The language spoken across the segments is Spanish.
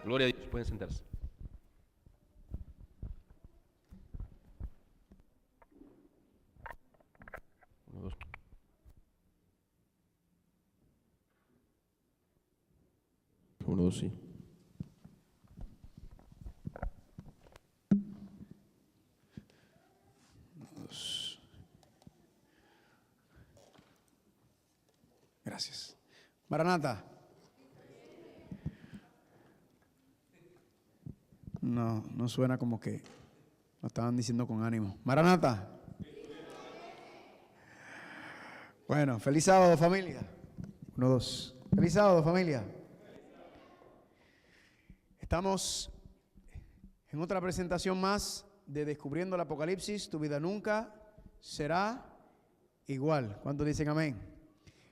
Gloria a Dios, pueden sentarse. Uno, dos. Uno, dos, sí. Gracias. Maranata. No suena como que lo estaban diciendo con ánimo. Maranata. Bueno, feliz sábado, familia. 1, 2. Feliz sábado, familia. Estamos en otra presentación más de Descubriendo el Apocalipsis. Tu vida nunca será igual. ¿Cuántos dicen amén?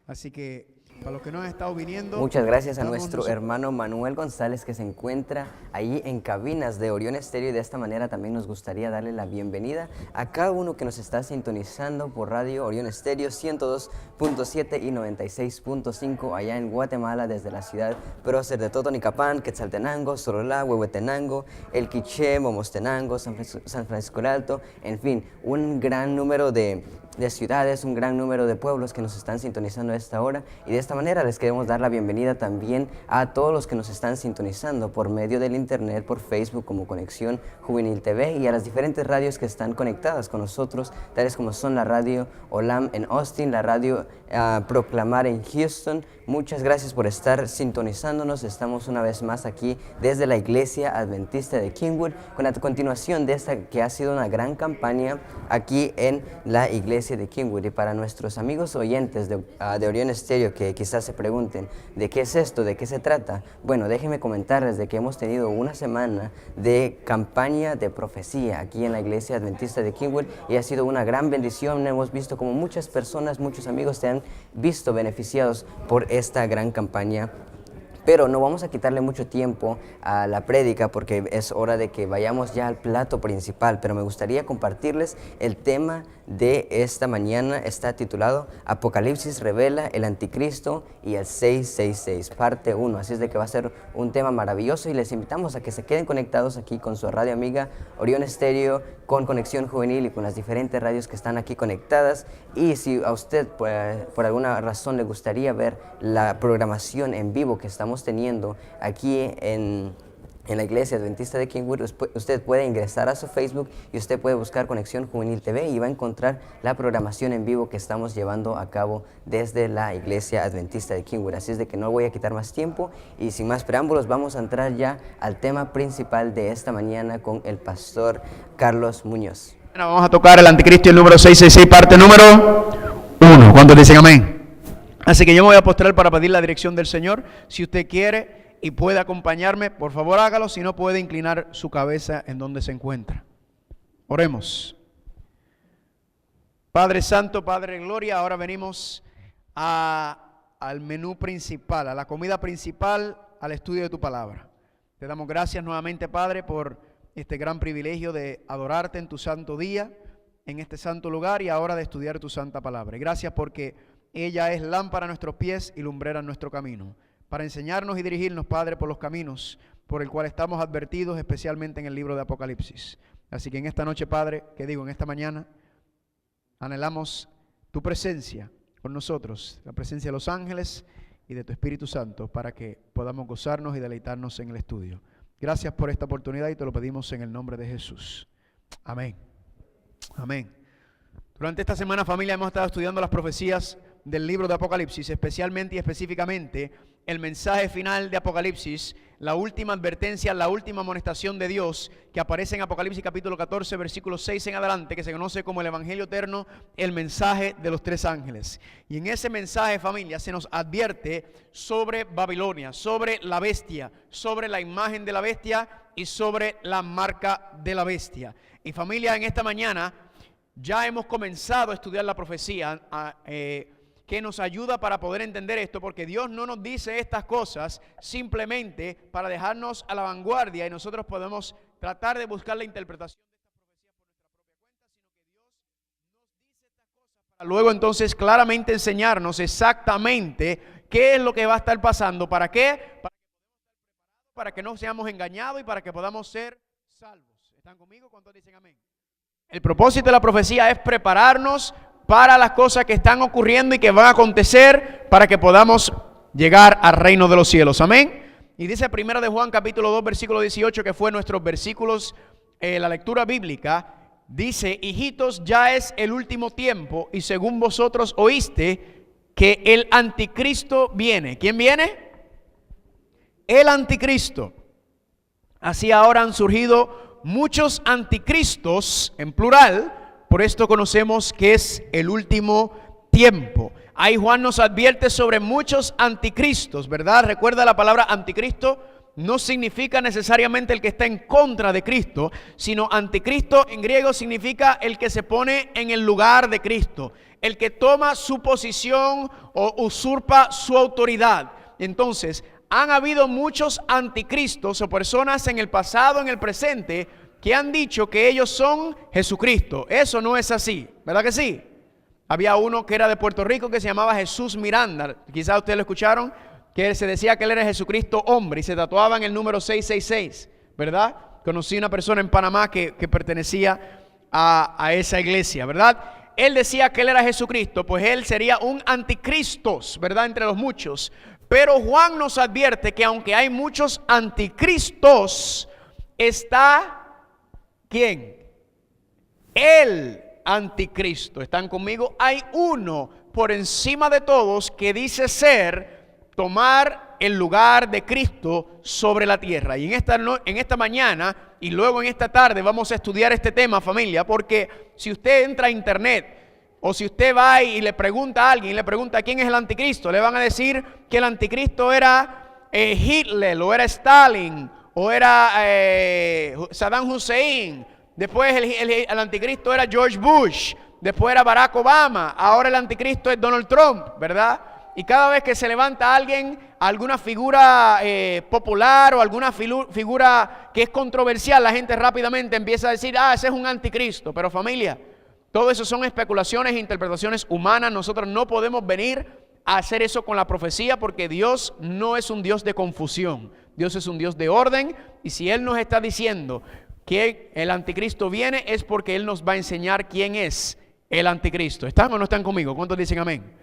Así que para los que no han estado viniendo... Muchas gracias a nuestro hermano Manuel González, que se encuentra ahí en cabinas de Orión Estéreo, y de esta manera también nos gustaría darle la bienvenida a cada uno que nos está sintonizando por radio Orión Estéreo 102.7 y 96.5 allá en Guatemala, desde la ciudad prócer de Totonicapán, Quetzaltenango, Sololá, Huehuetenango, El Quiché, Momostenango, San Francisco el Alto, en fin, un gran número de ciudades, un gran número de pueblos que nos están sintonizando a esta hora, y de esta manera les queremos dar la bienvenida también a todos los que nos están sintonizando por medio del internet, por Facebook como Conexión Juvenil TV, y a las diferentes radios que están conectadas con nosotros, tales como son la radio Olam en Austin, la radio Proclamar en Houston. Muchas gracias por estar sintonizándonos. Estamos una vez más aquí desde la Iglesia Adventista de Kingwood, con la continuación de esta que ha sido una gran campaña aquí en la Iglesia de Kingwood. Y para nuestros amigos oyentes de Orión Estéreo que quizás se pregunten ¿de qué es esto? ¿De qué se trata? Bueno, déjenme comentarles de que hemos tenido una semana de campaña de profecía aquí en la Iglesia Adventista de Kingwood, y ha sido una gran bendición. Hemos visto como muchas personas, muchos amigos se han visto beneficiados por esta gran campaña. Pero no vamos a quitarle mucho tiempo a la prédica, porque es hora de que vayamos ya al plato principal. Pero me gustaría compartirles el tema de esta mañana. Está titulado Apocalipsis revela el anticristo y el 666, parte 1. Así es de que va a ser un tema maravilloso, y les invitamos a que se queden conectados aquí con su radio amiga Orión Estéreo, con Conexión Juvenil y con las diferentes radios que están aquí conectadas. Y si a usted por alguna razón le gustaría ver la programación en vivo que estamos teniendo aquí en la Iglesia Adventista de Kingwood, usted puede ingresar a su Facebook y usted puede buscar Conexión Juvenil TV y va a encontrar la programación en vivo que estamos llevando a cabo desde la Iglesia Adventista de Kingwood. Así es de que no voy a quitar más tiempo, y sin más preámbulos vamos a entrar ya al tema principal de esta mañana con el pastor Carlos Muñoz. Vamos a tocar el anticristo y el número 666, parte número 1. ¿Cuántos dicen amén? Así que yo me voy a postrar para pedir la dirección del Señor. Si usted quiere y puede acompañarme, por favor hágalo. Si no, puede inclinar su cabeza en donde se encuentra. Oremos. Padre Santo, Padre de Gloria, ahora venimos al menú principal, a la comida principal, al estudio de tu palabra. Te damos gracias nuevamente, Padre, por este gran privilegio de adorarte en tu santo día, en este santo lugar, y ahora de estudiar tu santa palabra. Y gracias porque ella es lámpara a nuestros pies y lumbrera en nuestro camino, para enseñarnos y dirigirnos, Padre, por los caminos por el cual estamos advertidos, especialmente en el libro de Apocalipsis. Así que en esta noche, Padre, en esta mañana, anhelamos tu presencia con nosotros, la presencia de los ángeles y de tu Espíritu Santo, para que podamos gozarnos y deleitarnos en el estudio. Gracias por esta oportunidad y te lo pedimos en el nombre de Jesús. Amén. Amén. Durante esta semana, familia, hemos estado estudiando las profecías del libro de Apocalipsis, especialmente y específicamente el mensaje final de Apocalipsis, la última advertencia, la última amonestación de Dios que aparece en Apocalipsis capítulo 14, versículo 6 en adelante, que se conoce como el Evangelio Eterno, el mensaje de los 3 ángeles. Y en ese mensaje, familia, se nos advierte sobre Babilonia, sobre la bestia, sobre la imagen de la bestia y sobre la marca de la bestia. Y familia, en esta mañana ya hemos comenzado a estudiar la profecía que nos ayuda para poder entender esto, porque Dios no nos dice estas cosas simplemente para dejarnos a la vanguardia y nosotros podemos tratar de buscar la interpretación de estas profecías por nuestra propia cuenta, sino que Dios nos dice estas cosas para luego entonces claramente enseñarnos exactamente qué es lo que va a estar pasando, para qué, para para que no seamos engañados y para que podamos ser salvos. ¿Están conmigo? ¿Cuántos dicen amén? El propósito de la profecía es prepararnos para las cosas que están ocurriendo y que van a acontecer para que podamos llegar al reino de los cielos. Amén. Y dice 1 de Juan capítulo 2 versículo 18, que fue nuestros versículos, la lectura bíblica. Dice: hijitos, ya es el último tiempo y según vosotros oíste que el anticristo viene. ¿Quién viene? El anticristo. Así ahora han surgido muchos anticristos, en plural, por esto conocemos que es el último tiempo. Ahí Juan nos advierte sobre muchos anticristos, ¿verdad? Recuerda, la palabra anticristo no significa necesariamente el que está en contra de Cristo, sino anticristo en griego significa el que se pone en el lugar de Cristo, el que toma su posición o usurpa su autoridad. Entonces, han habido muchos anticristos o personas en el pasado, en el presente, que han dicho que ellos son Jesucristo. Eso no es así, ¿verdad que sí? Había uno que era de Puerto Rico que se llamaba Jesús Miranda, quizás ustedes lo escucharon, que se decía que él era Jesucristo hombre y se tatuaban el número 666, ¿verdad? Conocí una persona en Panamá que pertenecía a esa iglesia, ¿verdad? Él decía que él era Jesucristo, pues él sería un anticristos, ¿verdad? Entre los muchos. Pero Juan nos advierte que aunque hay muchos anticristos, está ¿quién? El anticristo. ¿Están conmigo? Hay uno por encima de todos que dice tomar el lugar de Cristo sobre la tierra. Y en esta mañana y luego en esta tarde vamos a estudiar este tema, familia, porque si usted entra a internet o si usted va y le pregunta a alguien, le pregunta quién es el anticristo, le van a decir que el anticristo era Hitler, o era Stalin, o era Saddam Hussein. Después el anticristo era George Bush, después era Barack Obama, ahora el anticristo es Donald Trump, ¿verdad? Y cada vez que se levanta alguien, alguna figura popular o alguna figura que es controversial, la gente rápidamente empieza a decir, ese es un anticristo. Pero familia, todo eso son especulaciones e interpretaciones humanas. Nosotros no podemos venir a hacer eso con la profecía, porque Dios no es un Dios de confusión. Dios es un Dios de orden, y si Él nos está diciendo que el anticristo viene, es porque Él nos va a enseñar quién es el anticristo. ¿Están o no están conmigo? ¿Cuántos dicen amén?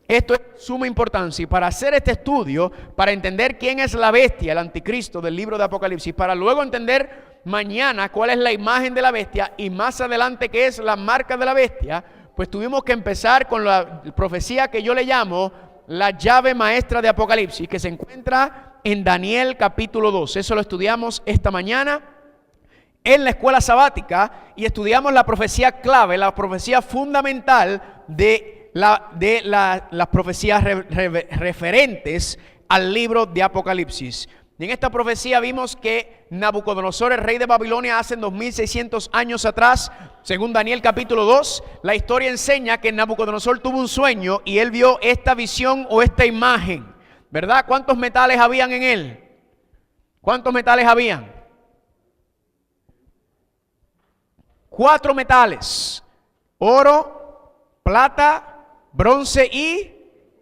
Esto es de suma importancia, y para hacer este estudio, para entender quién es la bestia, el anticristo del libro de Apocalipsis, para luego entender mañana cuál es la imagen de la bestia y más adelante qué es la marca de la bestia, pues tuvimos que empezar con la profecía que yo le llamo la llave maestra de Apocalipsis, que se encuentra en Daniel capítulo 2. Eso lo estudiamos esta mañana en la escuela sabática y estudiamos la profecía clave, la profecía fundamental de las profecías referentes al libro de Apocalipsis. Y en esta profecía vimos que Nabucodonosor, el rey de Babilonia, hace 2600 años atrás, según Daniel capítulo 2, la historia enseña que Nabucodonosor tuvo un sueño y él vio esta visión o esta imagen, ¿verdad? ¿Cuántos metales habían en él? ¿Cuántos metales habían? 4 metales: oro, plata, bronce y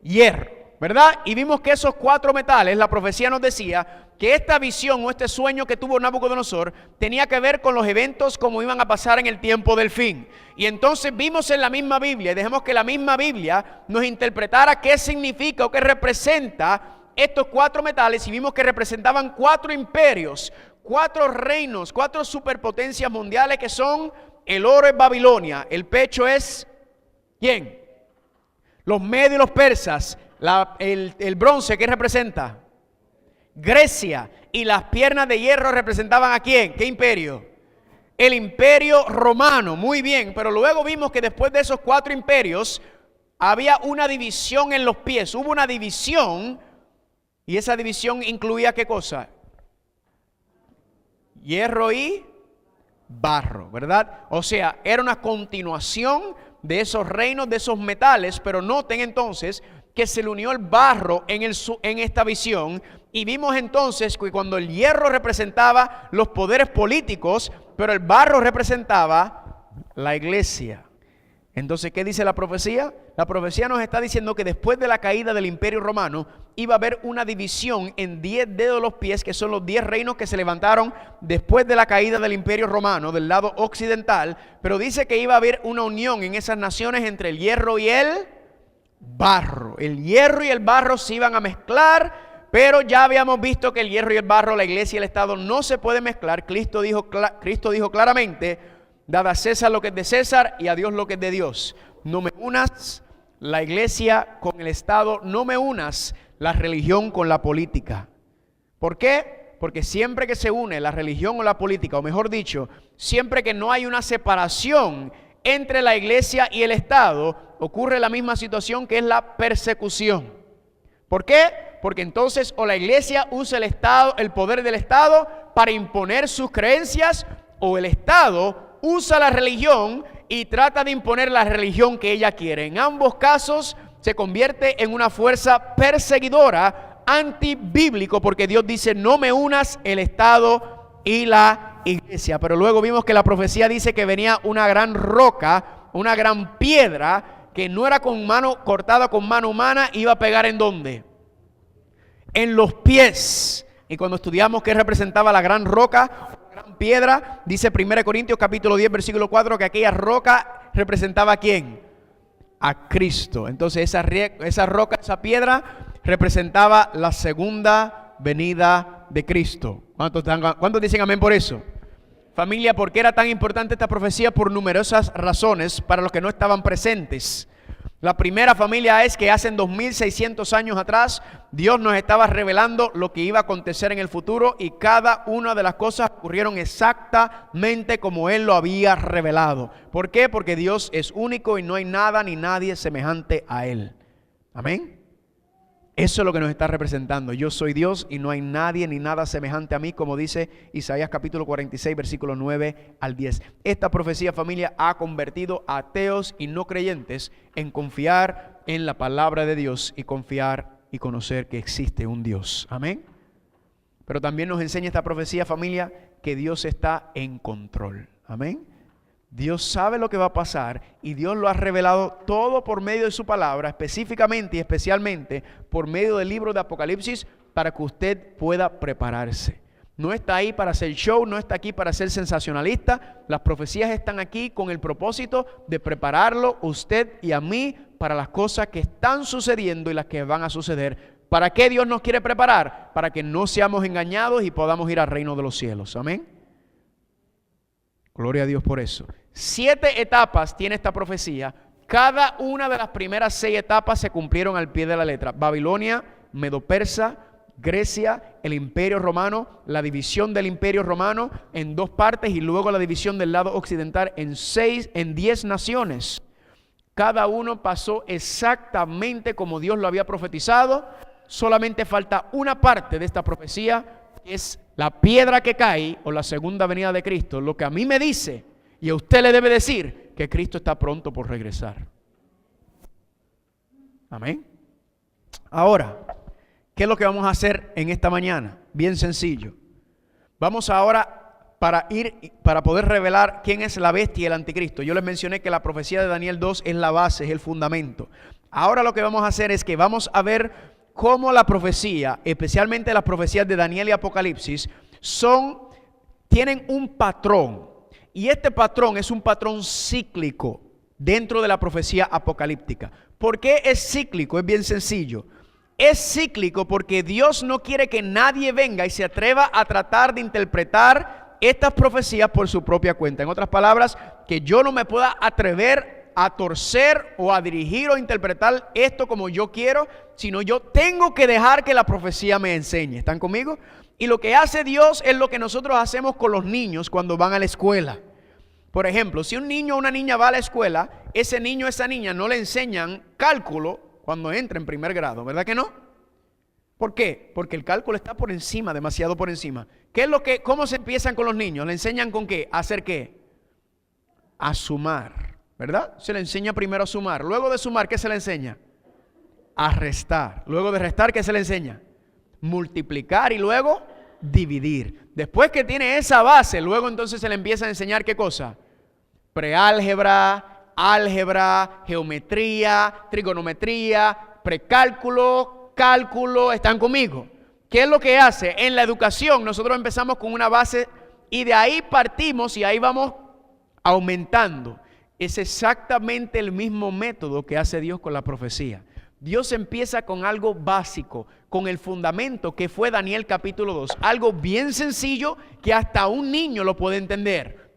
hierro, ¿verdad? Y vimos que esos 4 metales, la profecía nos decía que esta visión o este sueño que tuvo Nabucodonosor tenía que ver con los eventos como iban a pasar en el tiempo del fin. Y entonces vimos en la misma Biblia, y dejemos que la misma Biblia nos interpretara qué significa o qué representa estos 4 metales, y vimos que representaban 4 imperios, 4 reinos, 4 superpotencias mundiales, que son: el oro es Babilonia, el pecho es ¿quién? Los medios y los persas. El bronce, ¿qué representa? Grecia. Y las piernas de hierro representaban ¿a quién? ¿Qué imperio? El imperio romano. Muy bien, pero luego vimos que después de esos 4 imperios había una división en los pies. Hubo una división, y esa división incluía ¿qué cosa? Hierro y barro, ¿verdad? O sea, era una continuación de esos reinos, de esos metales. Pero noten entonces que se le unió el barro en esta visión, y vimos entonces que cuando el hierro representaba los poderes políticos, pero el barro representaba la iglesia. Entonces, ¿qué dice la profecía? La profecía nos está diciendo que después de la caída del Imperio Romano iba a haber una división en 10 dedos de los pies, que son los 10 reinos que se levantaron después de la caída del Imperio Romano del lado occidental, pero dice que iba a haber una unión en esas naciones entre el hierro y el barro. El hierro y el barro se iban a mezclar, pero ya habíamos visto que el hierro y el barro, la iglesia y el Estado no se pueden mezclar. Cristo dijo claramente: dad a César lo que es de César y a Dios lo que es de Dios. No me unas la iglesia con el Estado, no me unas la religión con la política. ¿Por qué? Porque siempre que se une la religión o la política, o mejor dicho, siempre que no hay una separación entre la iglesia y el Estado, ocurre la misma situación, que es la persecución. ¿Por qué? Porque entonces o la iglesia usa el Estado, el poder del Estado para imponer sus creencias, o el Estado usa la religión y trata de imponer la religión que ella quiere. En ambos casos se convierte en una fuerza perseguidora, antibíblico, porque Dios dice: no me unas el Estado y la iglesia. Pero luego vimos que la profecía dice que venía una gran roca, una gran piedra, que no era cortada con mano humana, iba a pegar ¿en dónde? En los pies. Y cuando estudiamos qué representaba la gran roca, gran piedra, dice 1 Corintios capítulo 10 versículo 4 que aquella roca representaba ¿a quién? A Cristo. Entonces esa roca, esa piedra representaba la segunda venida de Cristo. ¿Cuántos dicen amén por eso? Familia, ¿por qué era tan importante esta profecía? Por numerosas razones para los que no estaban presentes. La primera, familia, es que hace 2600 años atrás Dios nos estaba revelando lo que iba a acontecer en el futuro, y cada una de las cosas ocurrieron exactamente como Él lo había revelado. ¿Por qué? Porque Dios es único y no hay nada ni nadie semejante a Él. Amén. Eso es lo que nos está representando. Yo soy Dios y no hay nadie ni nada semejante a mí, como dice Isaías capítulo 46 versículos 9 al 10. Esta profecía, familia, ha convertido a ateos y no creyentes en confiar en la palabra de Dios y confiar y conocer que existe un Dios. Amén. Pero también nos enseña esta profecía, familia, que Dios está en control. Amén. Dios sabe lo que va a pasar y Dios lo ha revelado todo por medio de su palabra, específicamente y especialmente por medio del libro de Apocalipsis, para que usted pueda prepararse. No está ahí para hacer show, no está aquí para ser sensacionalista. Las profecías están aquí con el propósito de prepararlo usted y a mí para las cosas que están sucediendo y las que van a suceder. ¿Para qué Dios nos quiere preparar? Para que no seamos engañados y podamos ir al reino de los cielos. Amén. Gloria a Dios por eso. 7 etapas tiene esta profecía. Cada una de las primeras 6 etapas se cumplieron al pie de la letra. Babilonia, Medo-Persa, Grecia, el Imperio Romano, la división del Imperio Romano en 2 partes y luego la división del lado occidental en 10 naciones. Cada uno pasó exactamente como Dios lo había profetizado. Solamente falta una parte de esta profecía, que es la piedra que cae o la segunda venida de Cristo. Lo que a mí me dice y a usted le debe decir que Cristo está pronto por regresar. Amén. Ahora, ¿qué es lo que vamos a hacer en esta mañana? Bien sencillo. Vamos ahora para poder revelar quién es la bestia y el anticristo. Yo les mencioné que la profecía de Daniel 2 es la base, es el fundamento. Ahora lo que vamos a hacer es que vamos a ver cómo la profecía, especialmente las profecías de Daniel y Apocalipsis, tienen un patrón. Y este patrón es un patrón cíclico dentro de la profecía apocalíptica. ¿Por qué es cíclico? Es bien sencillo. Es cíclico porque Dios no quiere que nadie venga y se atreva a tratar de interpretar estas profecías por su propia cuenta. En otras palabras, que yo no me pueda atrever a torcer o a dirigir o interpretar esto como yo quiero, sino yo tengo que dejar que la profecía me enseñe. ¿Están conmigo? Y lo que hace Dios es lo que nosotros hacemos con los niños cuando van a la escuela. Por ejemplo, si un niño o una niña va a la escuela, ese niño o esa niña no le enseñan cálculo cuando entra en primer grado, ¿verdad que no? ¿Por qué? Porque el cálculo está por encima, demasiado por encima. ¿Cómo se empiezan con los niños? ¿Le enseñan con qué? ¿A hacer qué? A sumar, ¿verdad? Se le enseña primero a sumar. Luego de sumar, ¿qué se le enseña? A restar. Luego de restar, ¿qué se le enseña? Multiplicar y luego dividir. Después que tiene esa base, luego entonces se le empieza a enseñar ¿qué cosa? Preálgebra, álgebra, geometría, trigonometría, precálculo, cálculo. ¿Están conmigo? ¿Qué es lo que hace? En la educación nosotros empezamos con una base y de ahí partimos y ahí vamos aumentando. Es exactamente el mismo método que hace Dios con la profecía. Dios empieza con algo básico, con el fundamento que fue Daniel capítulo 2. Algo bien sencillo que hasta un niño lo puede entender.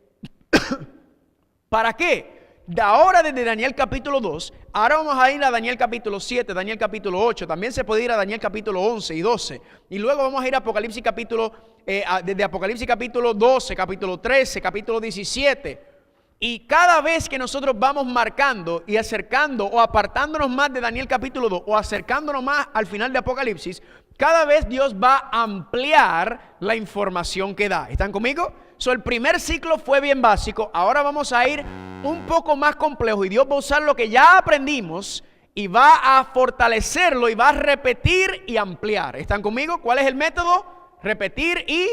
¿Para qué? De ahora desde Daniel capítulo 2, ahora vamos a ir a Daniel capítulo 7, Daniel capítulo 8, también se puede ir a Daniel capítulo 11 y 12. Y luego vamos a ir a Apocalipsis capítulo, desde Apocalipsis capítulo 12, capítulo 13, capítulo 17. Y cada vez que nosotros vamos marcando y acercando o apartándonos más de Daniel capítulo 2 o acercándonos más al final de Apocalipsis, cada vez Dios va a ampliar la información que da. ¿Están conmigo? El primer ciclo fue bien básico, ahora vamos a ir un poco más complejo y Dios va a usar lo que ya aprendimos y va a fortalecerlo y va a repetir y ampliar. ¿Están conmigo? ¿Cuál es el método? Repetir y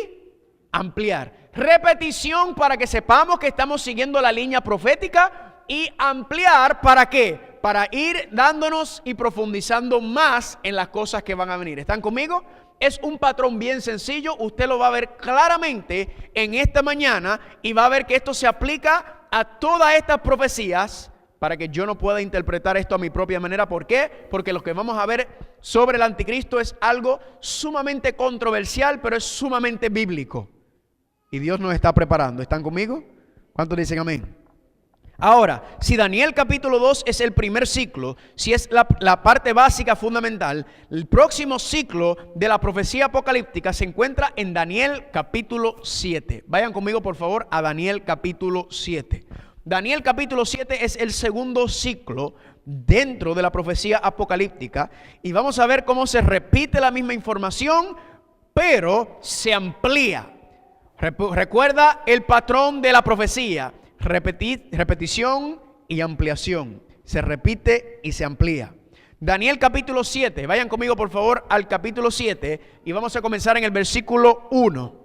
ampliar. Repetición para que sepamos que estamos siguiendo la línea profética y ampliar ¿para qué? Para ir dándonos y profundizando más en las cosas que van a venir. ¿Están conmigo? Es un patrón bien sencillo, usted lo va a ver claramente en esta mañana y va a ver que esto se aplica a todas estas profecías para que yo no pueda interpretar esto a mi propia manera. ¿Por qué? Porque lo que vamos a ver sobre el anticristo es algo sumamente controversial, pero es sumamente bíblico. Y Dios nos está preparando. ¿Están conmigo? ¿Cuántos dicen amén? Ahora, si Daniel capítulo 2 es el primer ciclo, si es la parte básica fundamental, el próximo ciclo de la profecía apocalíptica se encuentra en Daniel capítulo 7. Vayan conmigo por favor a Daniel capítulo 7. Daniel capítulo 7 es el segundo ciclo dentro de la profecía apocalíptica y vamos a ver cómo se repite la misma información, pero se amplía. Recuerda el patrón de la profecía. Repetición y ampliación. Se repite y se amplía. Daniel capítulo 7. Vayan conmigo por favor al capítulo 7 y vamos a comenzar en el versículo 1.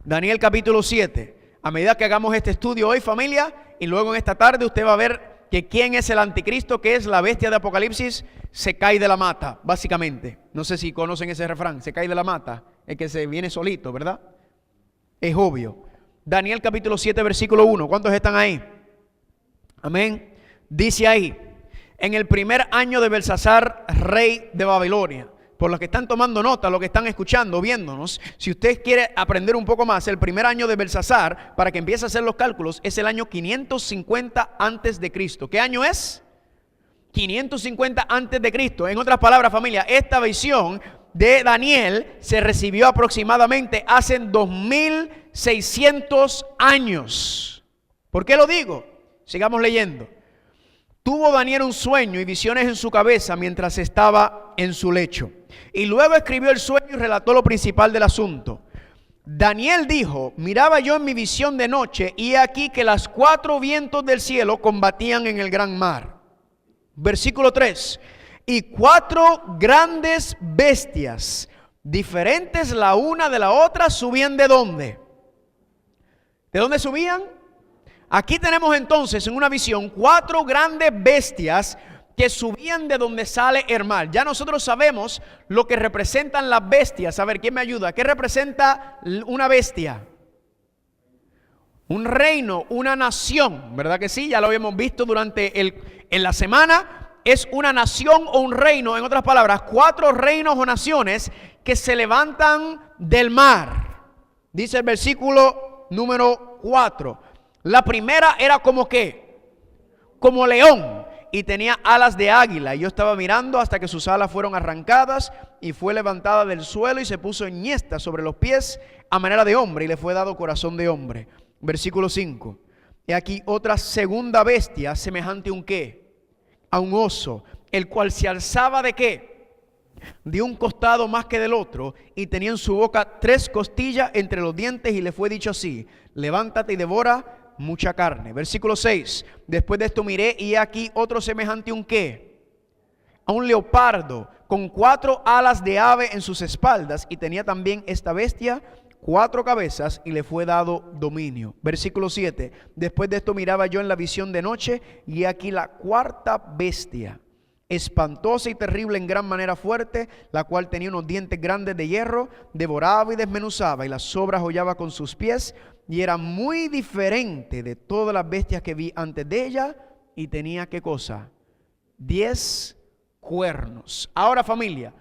Daniel capítulo 7. A medida que hagamos este estudio hoy, familia, y luego en esta tarde usted va a ver que quién es el anticristo, que es la bestia de Apocalipsis, se cae de la mata, básicamente. No sé si conocen ese refrán, se cae de la mata, es que se viene solito, ¿verdad? Es obvio. Daniel capítulo 7 versículo 1. ¿Cuántos están ahí? Amén. Dice ahí: en el primer año de Belsasar, rey de Babilonia. Por los que están tomando nota, los que están escuchando, viéndonos, si usted quiere aprender un poco más, el primer año de Belsasar, para que empiece a hacer los cálculos, es el año 550 antes de Cristo. ¿Qué año es? 550 antes de Cristo. En otras palabras, familia, esta visión de Daniel se recibió aproximadamente hace 2600 años. ¿Por qué lo digo? Sigamos leyendo. Tuvo Daniel un sueño y visiones en su cabeza mientras estaba en su lecho. Y luego escribió el sueño y relató lo principal del asunto. Daniel dijo: miraba yo en mi visión de noche y he aquí que las 4 vientos del cielo combatían en el gran mar. Versículo 3. Y 4 grandes bestias, diferentes la una de la otra, subían ¿de dónde? ¿De dónde subían? Aquí tenemos entonces en una visión 4 grandes bestias que subían de donde sale el mar. Ya nosotros sabemos lo que representan las bestias. A ver, ¿quién me ayuda? ¿Qué representa una bestia? Un reino, una nación, ¿verdad que sí? Ya lo habíamos visto en la semana. Es una nación o un reino, en otras palabras, 4 reinos o naciones que se levantan del mar. Dice el versículo número 4. La primera era como ¿qué? Como león y tenía alas de águila. Y yo estaba mirando hasta que sus alas fueron arrancadas y fue levantada del suelo y se puso enhiesta sobre los pies a manera de hombre y le fue dado corazón de hombre. Versículo 5. Y aquí otra segunda bestia semejante a un ¿qué? A un oso, el cual se alzaba ¿de qué? De un costado más que del otro, y tenía en su boca 3 costillas entre los dientes, y le fue dicho así: levántate y devora mucha carne. Versículo 6. Después de esto miré, y aquí otro semejante a un ¿qué? A un leopardo, con 4 alas de ave en sus espaldas, y tenía también esta bestia 4 cabezas y le fue dado dominio. Versículo 7. Después de esto miraba yo en la visión de noche, y aquí la cuarta bestia, espantosa y terrible en gran manera fuerte, la cual tenía unos dientes grandes de hierro, devoraba y desmenuzaba, y las sobras hollaba con sus pies, y era muy diferente de todas las bestias que vi antes de ella, y tenía, ¿qué cosa? 10 cuernos. Ahora, familia,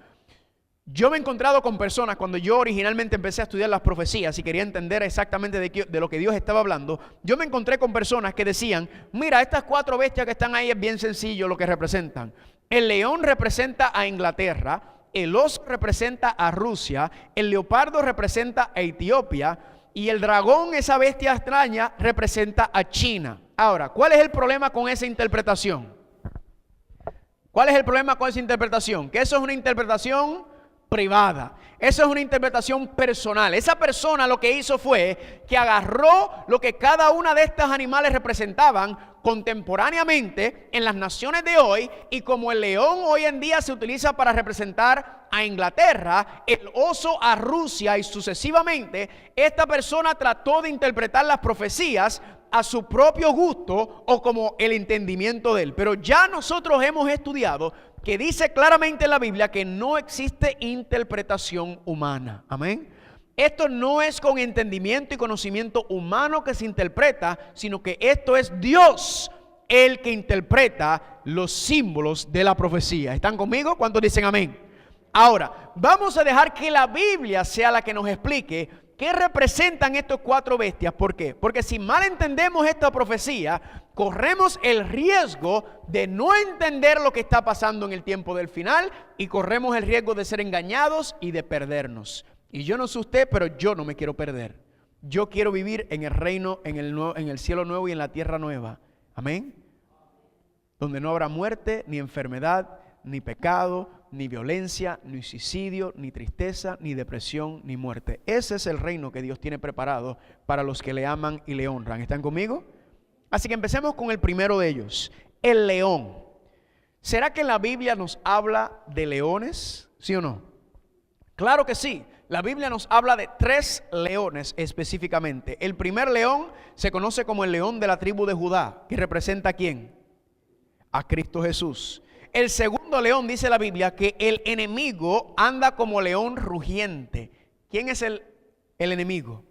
yo me he encontrado con personas, cuando yo originalmente empecé a estudiar las profecías y quería entender exactamente de lo que Dios estaba hablando, yo me encontré con personas que decían, mira, estas 4 bestias que están ahí es bien sencillo lo que representan. El león representa a Inglaterra, el oso representa a Rusia, el leopardo representa a Etiopía, y el dragón, esa bestia extraña, representa a China. Ahora, ¿cuál es el problema con esa interpretación? ¿Cuál es el problema con esa interpretación? Que eso es una interpretación privada. Eso es una interpretación personal. Esa persona lo que hizo fue que agarró lo que cada una de estos animales representaban contemporáneamente en las naciones de hoy, y como el león hoy en día se utiliza para representar a Inglaterra, el oso a Rusia y sucesivamente, esta persona trató de interpretar las profecías a su propio gusto o como el entendimiento de él. Pero ya nosotros hemos estudiado que dice claramente en la Biblia que no existe interpretación humana. Amén. Esto no es con entendimiento y conocimiento humano que se interpreta, sino que esto es Dios el que interpreta los símbolos de la profecía. ¿Están conmigo? ¿Cuántos dicen amén? Ahora, vamos a dejar que la Biblia sea la que nos explique qué representan estos 4 bestias. ¿Por qué? Porque si mal entendemos esta profecía, corremos el riesgo de no entender lo que está pasando en el tiempo del final, y corremos el riesgo de ser engañados y de perdernos. Y yo no sé usted, pero yo no me quiero perder. Yo quiero vivir en el reino, en el cielo nuevo y en la tierra nueva. Amén. Donde no habrá muerte, ni enfermedad, ni pecado, ni violencia, ni suicidio, ni tristeza, ni depresión, ni muerte. Ese es el reino que Dios tiene preparado para los que le aman y le honran. ¿Están conmigo? Así que empecemos con el primero de ellos, el león. ¿Será que en la Biblia nos habla de leones? ¿Sí o no? Claro que sí. La Biblia nos habla de 3 leones específicamente. El primer león se conoce como el león de la tribu de Judá, que representa ¿a quién? A Cristo Jesús. El segundo león, dice la Biblia, que el enemigo anda como león rugiente. ¿Quién es el enemigo?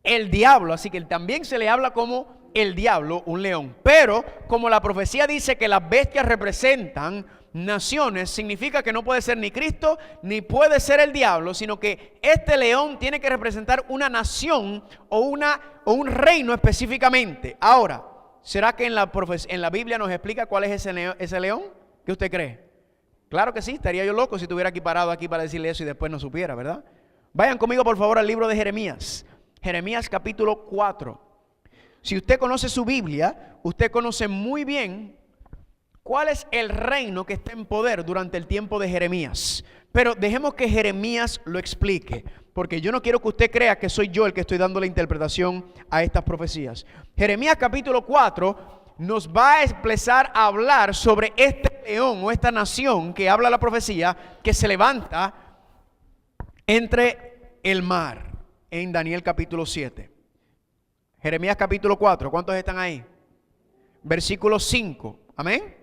El diablo. Así que también se le habla como el diablo, un león. Pero como la profecía dice que las bestias representan naciones, significa que no puede ser ni Cristo ni puede ser el diablo, sino que este león tiene que representar una nación o un reino específicamente. Ahora, ¿será que en la Biblia nos explica cuál es ese león? ¿Qué usted cree? Claro que sí, estaría yo loco si estuviera aquí parado aquí para decirle eso y después no supiera, ¿verdad? Vayan conmigo por favor al libro de Jeremías. Jeremías capítulo 4. Si usted conoce su Biblia, usted conoce muy bien cuál es el reino que está en poder durante el tiempo de Jeremías. Pero dejemos que Jeremías lo explique, porque yo no quiero que usted crea que soy yo el que estoy dando la interpretación a estas profecías. Jeremías capítulo 4 nos va a empezar a hablar sobre este león o esta nación que habla la profecía, que se levanta entre el mar, en Daniel capítulo 7. Jeremías capítulo 4, ¿cuántos están ahí? Versículo 5, amén.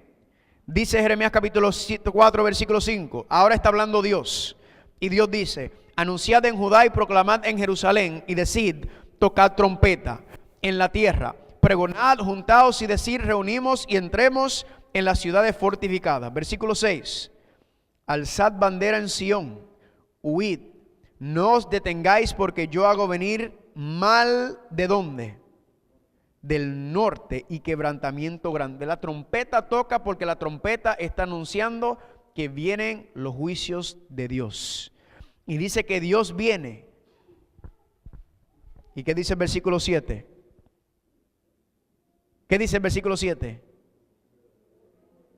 Dice Jeremías capítulo 4, versículo 5. Ahora está hablando Dios. Y Dios dice: anunciad en Judá y proclamad en Jerusalén, y decid, tocad trompeta en la tierra, pregonad, juntaos y decid, reunimos y entremos en las ciudades fortificadas. Versículo 6. Alzad bandera en Sión, huid, no os detengáis, porque yo hago venir mal, ¿de dónde? Del norte, y quebrantamiento grande. La trompeta toca porque la trompeta está anunciando que vienen los juicios de Dios. Y dice que Dios viene. ¿Y qué dice el versículo 7? ¿Qué dice el versículo 7?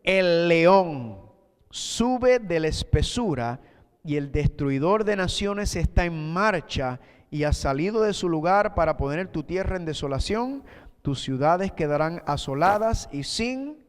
El león sube de la espesura, y el destruidor de naciones está en marcha y ha salido de su lugar para poner tu tierra en desolación. Tus ciudades quedarán asoladas y sin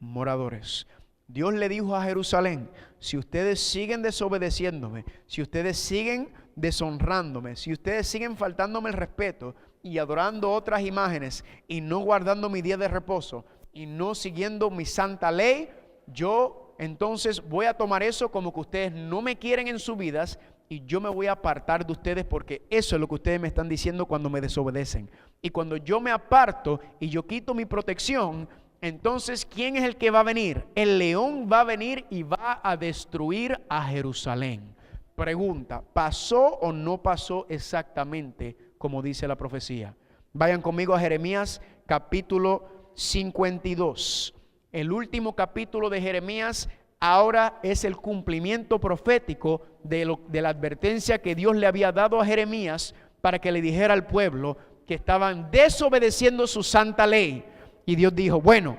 moradores. Dios le dijo a Jerusalén: si ustedes siguen desobedeciéndome, si ustedes siguen deshonrándome, si ustedes siguen faltándome el respeto y adorando otras imágenes y no guardando mi día de reposo y no siguiendo mi santa ley, yo entonces voy a tomar eso como que ustedes no me quieren en sus vidas y yo me voy a apartar de ustedes, porque eso es lo que ustedes me están diciendo cuando me desobedecen. Y cuando yo me aparto y yo quito mi protección, entonces ¿quién es el que va a venir? El león va a venir y va a destruir a Jerusalén. Pregunta, ¿pasó o no pasó exactamente como dice la profecía? Vayan conmigo a Jeremías capítulo 52. El último capítulo de Jeremías ahora es el cumplimiento profético de la advertencia que Dios le había dado a Jeremías para que le dijera al pueblo que estaban desobedeciendo su santa ley. Y Dios dijo, bueno,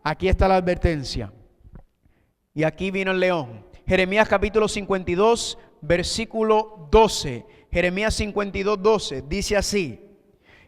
aquí está la advertencia. Y aquí vino el león. Jeremías capítulo 52, versículo 12. Jeremías 52, 12 dice así: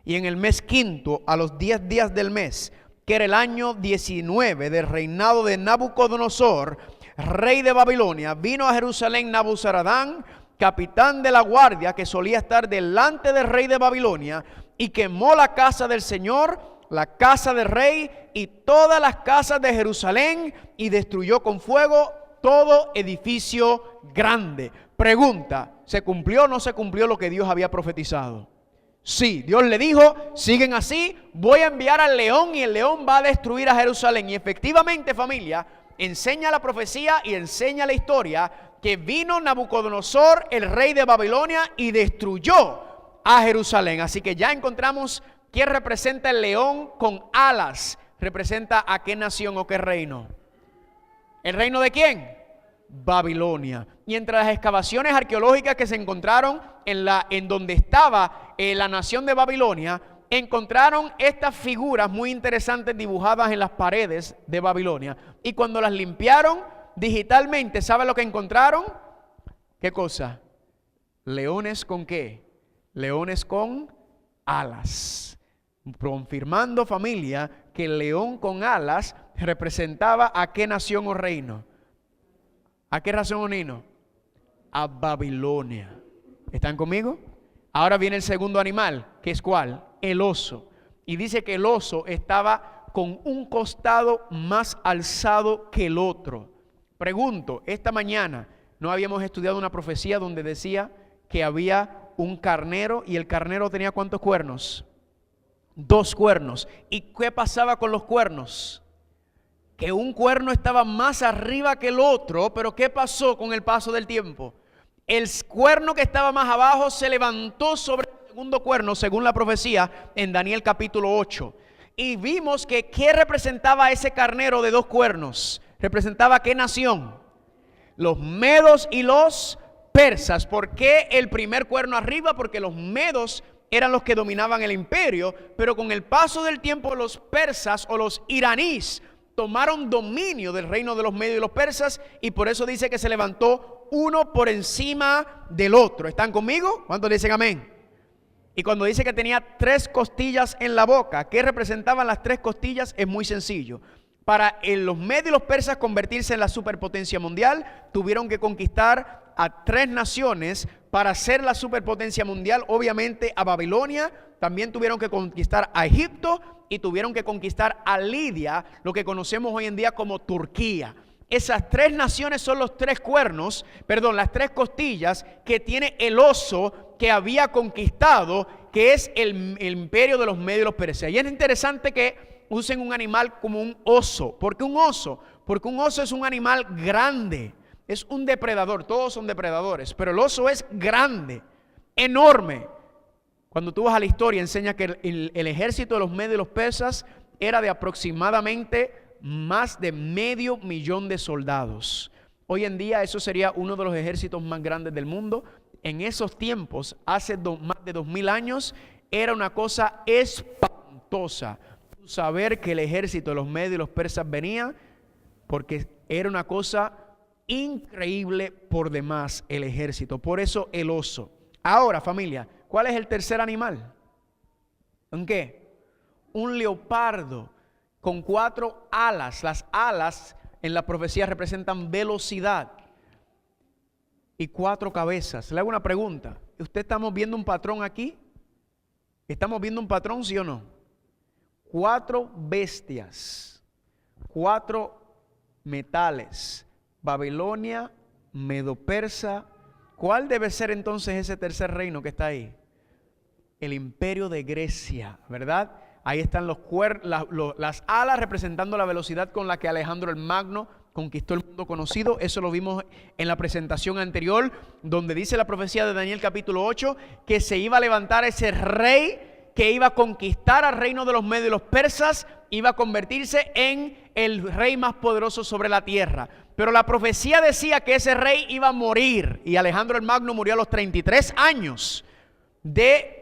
y en el mes quinto, a los 10 días del mes, que era el año 19 del reinado de Nabucodonosor, rey de Babilonia, vino a Jerusalén Nabuzaradán, capitán de la guardia, que solía estar delante del rey de Babilonia, y quemó la casa del Señor, la casa del rey y todas las casas de Jerusalén, y destruyó con fuego todo edificio grande. Pregunta, ¿se cumplió o no se cumplió lo que Dios había profetizado? Sí, Dios le dijo, siguen así, voy a enviar al león y el león va a destruir a Jerusalén. Y efectivamente, familia, enseña la profecía y enseña la historia que vino Nabucodonosor, el rey de Babilonia, y destruyó a Jerusalén. Así que ya encontramos quién representa el león con alas. ¿Representa a qué nación o qué reino? ¿El reino de quién? Babilonia. Y entre las excavaciones arqueológicas que se encontraron en donde estaba la nación de Babilonia, encontraron estas figuras muy interesantes dibujadas en las paredes de Babilonia. Y cuando las limpiaron digitalmente, ¿sabe lo que encontraron? ¿Qué cosa? Leones con ¿qué? Leones con alas. Confirmando, familia, que el león con alas representaba a qué nación o reino. ¿A qué nación o reino? A Babilonia. ¿Están conmigo? Ahora viene el segundo animal, que es ¿cuál? El oso. Y dice que el oso estaba con un costado más alzado que el otro. Pregunto, esta mañana no habíamos estudiado una profecía donde decía que había un carnero y el carnero tenía ¿cuántos cuernos? 2 cuernos. ¿Y qué pasaba con los cuernos? Que un cuerno estaba más arriba que el otro, pero ¿qué pasó con el paso del tiempo? El cuerno que estaba más abajo se levantó sobre el segundo cuerno, según la profecía en Daniel capítulo 8. Y vimos que ¿qué representaba ese carnero de 2 cuernos? ¿Representaba qué nación? Los medos y los persas. ¿Por qué el primer cuerno arriba? Porque los medos eran los que dominaban el imperio, pero con el paso del tiempo los persas o los iraníes tomaron dominio del reino de los medios y los persas, y por eso dice que se levantó uno por encima del otro. ¿Están conmigo? ¿Cuántos dicen amén? Y cuando dice que tenía 3 costillas en la boca, ¿qué representaban las 3 costillas? Es muy sencillo. Para los medios y los persas convertirse en la superpotencia mundial, tuvieron que conquistar a 3 naciones para ser la superpotencia mundial. Obviamente a Babilonia, también tuvieron que conquistar a Egipto y tuvieron que conquistar a Lidia, lo que conocemos hoy en día como Turquía. Esas 3 naciones son los 3 cuernos, las 3 costillas que tiene el oso que había conquistado, que es el imperio de los medios y los persas. Y es interesante que usen un animal como un oso. ¿Por qué un oso? Porque un oso es un animal grande, es un depredador, todos son depredadores, pero el oso es grande, enorme. Cuando tú vas a la historia, enseña que el ejército de los medios y los persas era de aproximadamente más de 500,000 de soldados. Hoy en día eso sería uno de los ejércitos más grandes del mundo. En esos tiempos, hace más de 2000 años, era una cosa espantosa saber que el ejército de los medios y los persas venía, porque era una cosa increíble por demás el ejército. Por eso el oso. Ahora, familia, ¿cuál es el tercer animal? ¿Un qué? Un leopardo con 4 alas. Las alas en la profecía representan velocidad. y 4 cabezas. Le hago una pregunta. ¿Usted estamos viendo un patrón aquí? ¿Estamos viendo un patrón, sí o no? 4 bestias, 4 metales, Babilonia, Medo-Persa. ¿Cuál debe ser entonces ese tercer reino que está ahí? El imperio de Grecia, ¿verdad? Ahí están las alas representando la velocidad con la que Alejandro el Magno conquistó el mundo conocido. Eso lo vimos en la presentación anterior, donde dice la profecía de Daniel capítulo 8, que se iba a levantar ese rey que iba a conquistar al reino de los medios y los persas, iba a convertirse en el rey más poderoso sobre la tierra. Pero la profecía decía que ese rey iba a morir, y Alejandro el Magno murió a los 33 años de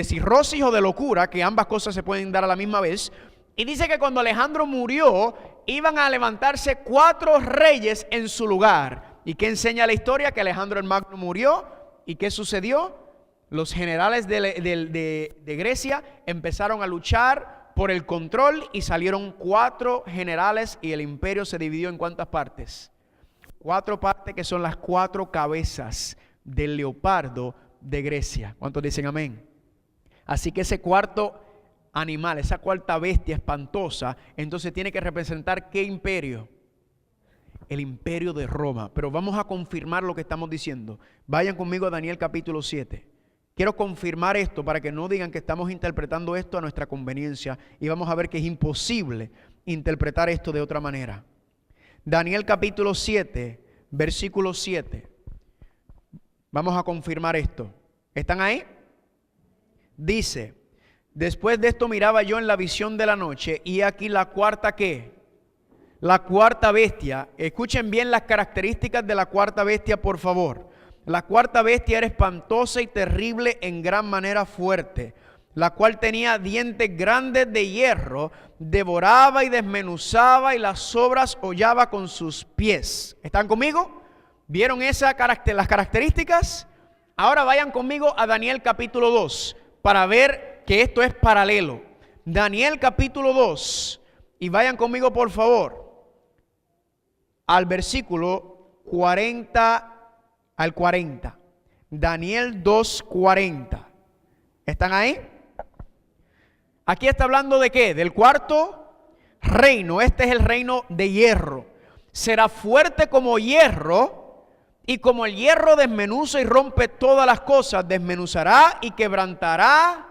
cirrosis o de locura, que ambas cosas se pueden dar a la misma vez. Y dice que cuando Alejandro murió, iban a levantarse 4 reyes en su lugar. ¿Y qué enseña la historia? Que Alejandro el Magno murió. ¿Y qué sucedió? Los generales de Grecia empezaron a luchar por el control y salieron 4 generales, y el imperio se dividió en ¿cuántas partes? 4 partes, que son las 4 cabezas del leopardo de Grecia. ¿Cuántos dicen amén? Así que ese cuarto animal, esa cuarta bestia espantosa, entonces tiene que representar ¿qué imperio? El imperio de Roma. Pero vamos a confirmar lo que estamos diciendo. Vayan conmigo a Daniel capítulo 7. Quiero confirmar esto para que no digan que estamos interpretando esto a nuestra conveniencia, y vamos a ver que es imposible interpretar esto de otra manera. Daniel capítulo 7, versículo 7. Vamos a confirmar esto. ¿Están ahí? Dice: después de esto miraba yo en la visión de la noche, y aquí la cuarta ¿qué? La cuarta bestia. Escuchen bien las características de la cuarta bestia, por favor. La cuarta bestia era espantosa y terrible en gran manera fuerte, la cual tenía dientes grandes de hierro, devoraba y desmenuzaba, y las sobras hollaba con sus pies. ¿Están conmigo? ¿Vieron las características? Ahora vayan conmigo a Daniel capítulo 2 para ver que esto es paralelo. Daniel capítulo 2, y vayan conmigo por favor al versículo 40 al 40. Daniel 2:40. ¿Están ahí? Aquí está hablando de ¿qué? Del cuarto reino. Este es el reino de hierro. Será fuerte como hierro, y como el hierro desmenuza y rompe todas las cosas, desmenuzará y quebrantará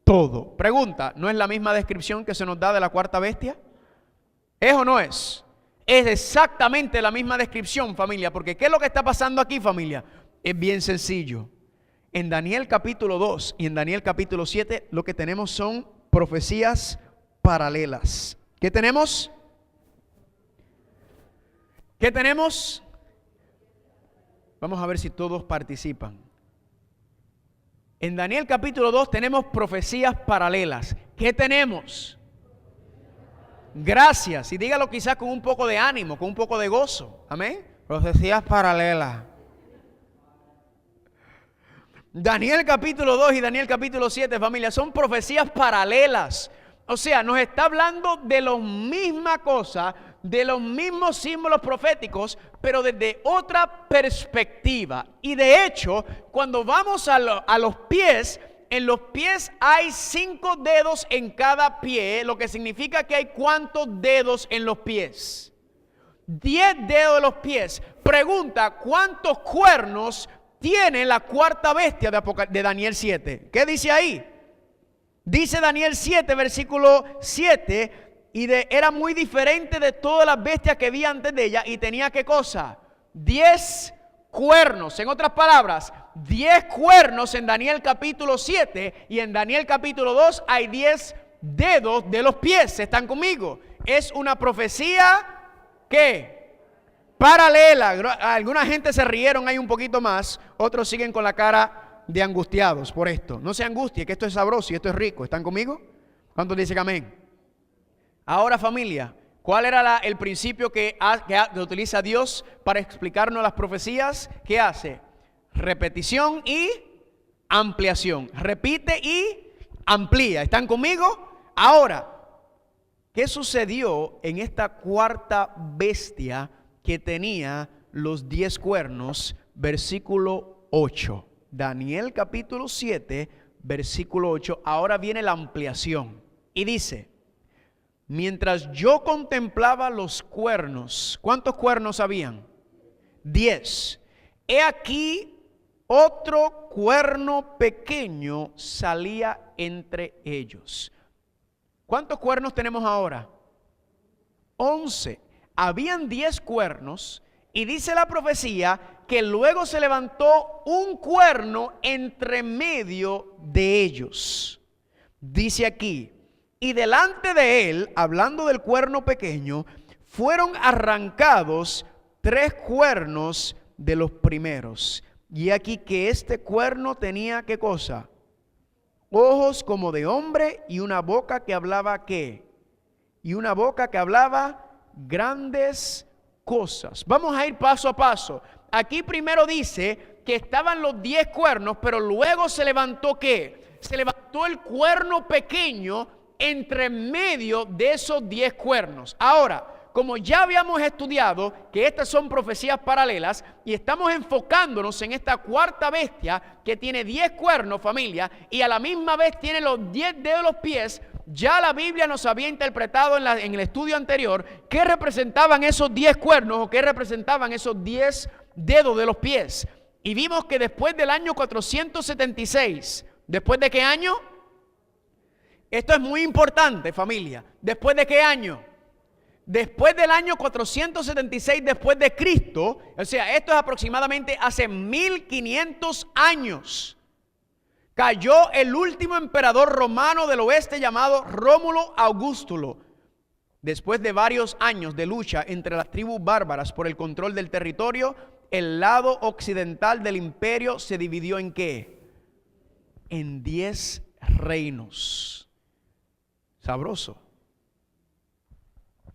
todo. Pregunta, ¿no es la misma descripción que se nos da de la cuarta bestia? ¿Es o no es? Es exactamente la misma descripción, familia, porque ¿qué es lo que está pasando aquí, familia? Es bien sencillo. En Daniel capítulo 2 y en Daniel capítulo 7 lo que tenemos son profecías paralelas. ¿Qué tenemos? ¿Qué tenemos? Vamos a ver si todos participan. En Daniel capítulo 2 tenemos profecías paralelas. ¿Qué tenemos? Gracias, y dígalo quizás con un poco de ánimo, con un poco de gozo. Amén. Profecías paralelas. Daniel capítulo 2 y Daniel capítulo 7, familia, son profecías paralelas. O sea, nos está hablando de la misma cosa, de los mismos símbolos proféticos, pero desde otra perspectiva. Y de hecho, cuando vamos a los pies, en los pies hay 5 dedos en cada pie, lo que significa que hay ¿cuántos dedos en los pies? 10 dedos de los pies. Pregunta, ¿cuántos cuernos tiene la cuarta bestia de Daniel 7? ¿Qué dice ahí? Dice Daniel 7, versículo 7, era muy diferente de todas las bestias que vi antes de ella, y tenía ¿qué cosa? 10 cuernos. En otras palabras, 10 cuernos en Daniel capítulo 7, y en Daniel capítulo 2 hay 10 dedos de los pies. ¿Están conmigo? Es una profecía que paralela. Alguna gente se rieron ahí un poquito más, otros siguen con la cara de angustiados por esto. No se angustie, que esto es sabroso y esto es rico. ¿Están conmigo? ¿Cuántos dicen amén? Ahora, familia, ¿cuál era el principio que utiliza Dios para explicarnos las profecías? ¿Qué hace? Repetición y ampliación. Repite y amplía. ¿Están conmigo? Ahora, ¿qué sucedió en esta cuarta bestia que tenía los 10 cuernos, versículo 8. Daniel capítulo 7, versículo 8. Ahora viene la ampliación. Y dice: mientras yo contemplaba los cuernos, ¿cuántos cuernos habían? 10. He aquí otro cuerno pequeño salía entre ellos. ¿Cuántos cuernos tenemos ahora? 11. Habían 10 cuernos y dice la profecía que luego se levantó un cuerno entre medio de ellos. Dice aquí: y delante de él, hablando del cuerno pequeño, fueron arrancados 3 cuernos de los primeros. Y aquí que este cuerno tenía, ¿qué cosa? Ojos como de hombre y una boca que hablaba, ¿qué? Y una boca que hablaba grandes cosas. Vamos a ir paso a paso. Aquí primero dice que estaban los 10 cuernos, pero luego se levantó, ¿qué? Se levantó el cuerno pequeño entre medio de esos 10 cuernos. Ahora, como ya habíamos estudiado que estas son profecías paralelas y estamos enfocándonos en esta cuarta bestia que tiene 10 cuernos, familia, y a la misma vez tiene los 10 dedos de los pies, ya la Biblia nos había interpretado en el estudio anterior qué representaban esos 10 cuernos o qué representaban esos 10 dedos de los pies. Y vimos que después del año 476, ¿después de qué año? Esto es muy importante, familia. ¿Después de qué año? Después del año 476 después de Cristo, o sea, esto es aproximadamente hace 1500 años, cayó el último emperador romano del oeste llamado Rómulo Augustulo. Después de varios años de lucha entre las tribus bárbaras por el control del territorio, el lado occidental del imperio se dividió ¿en qué? En 10 reinos. Sabroso.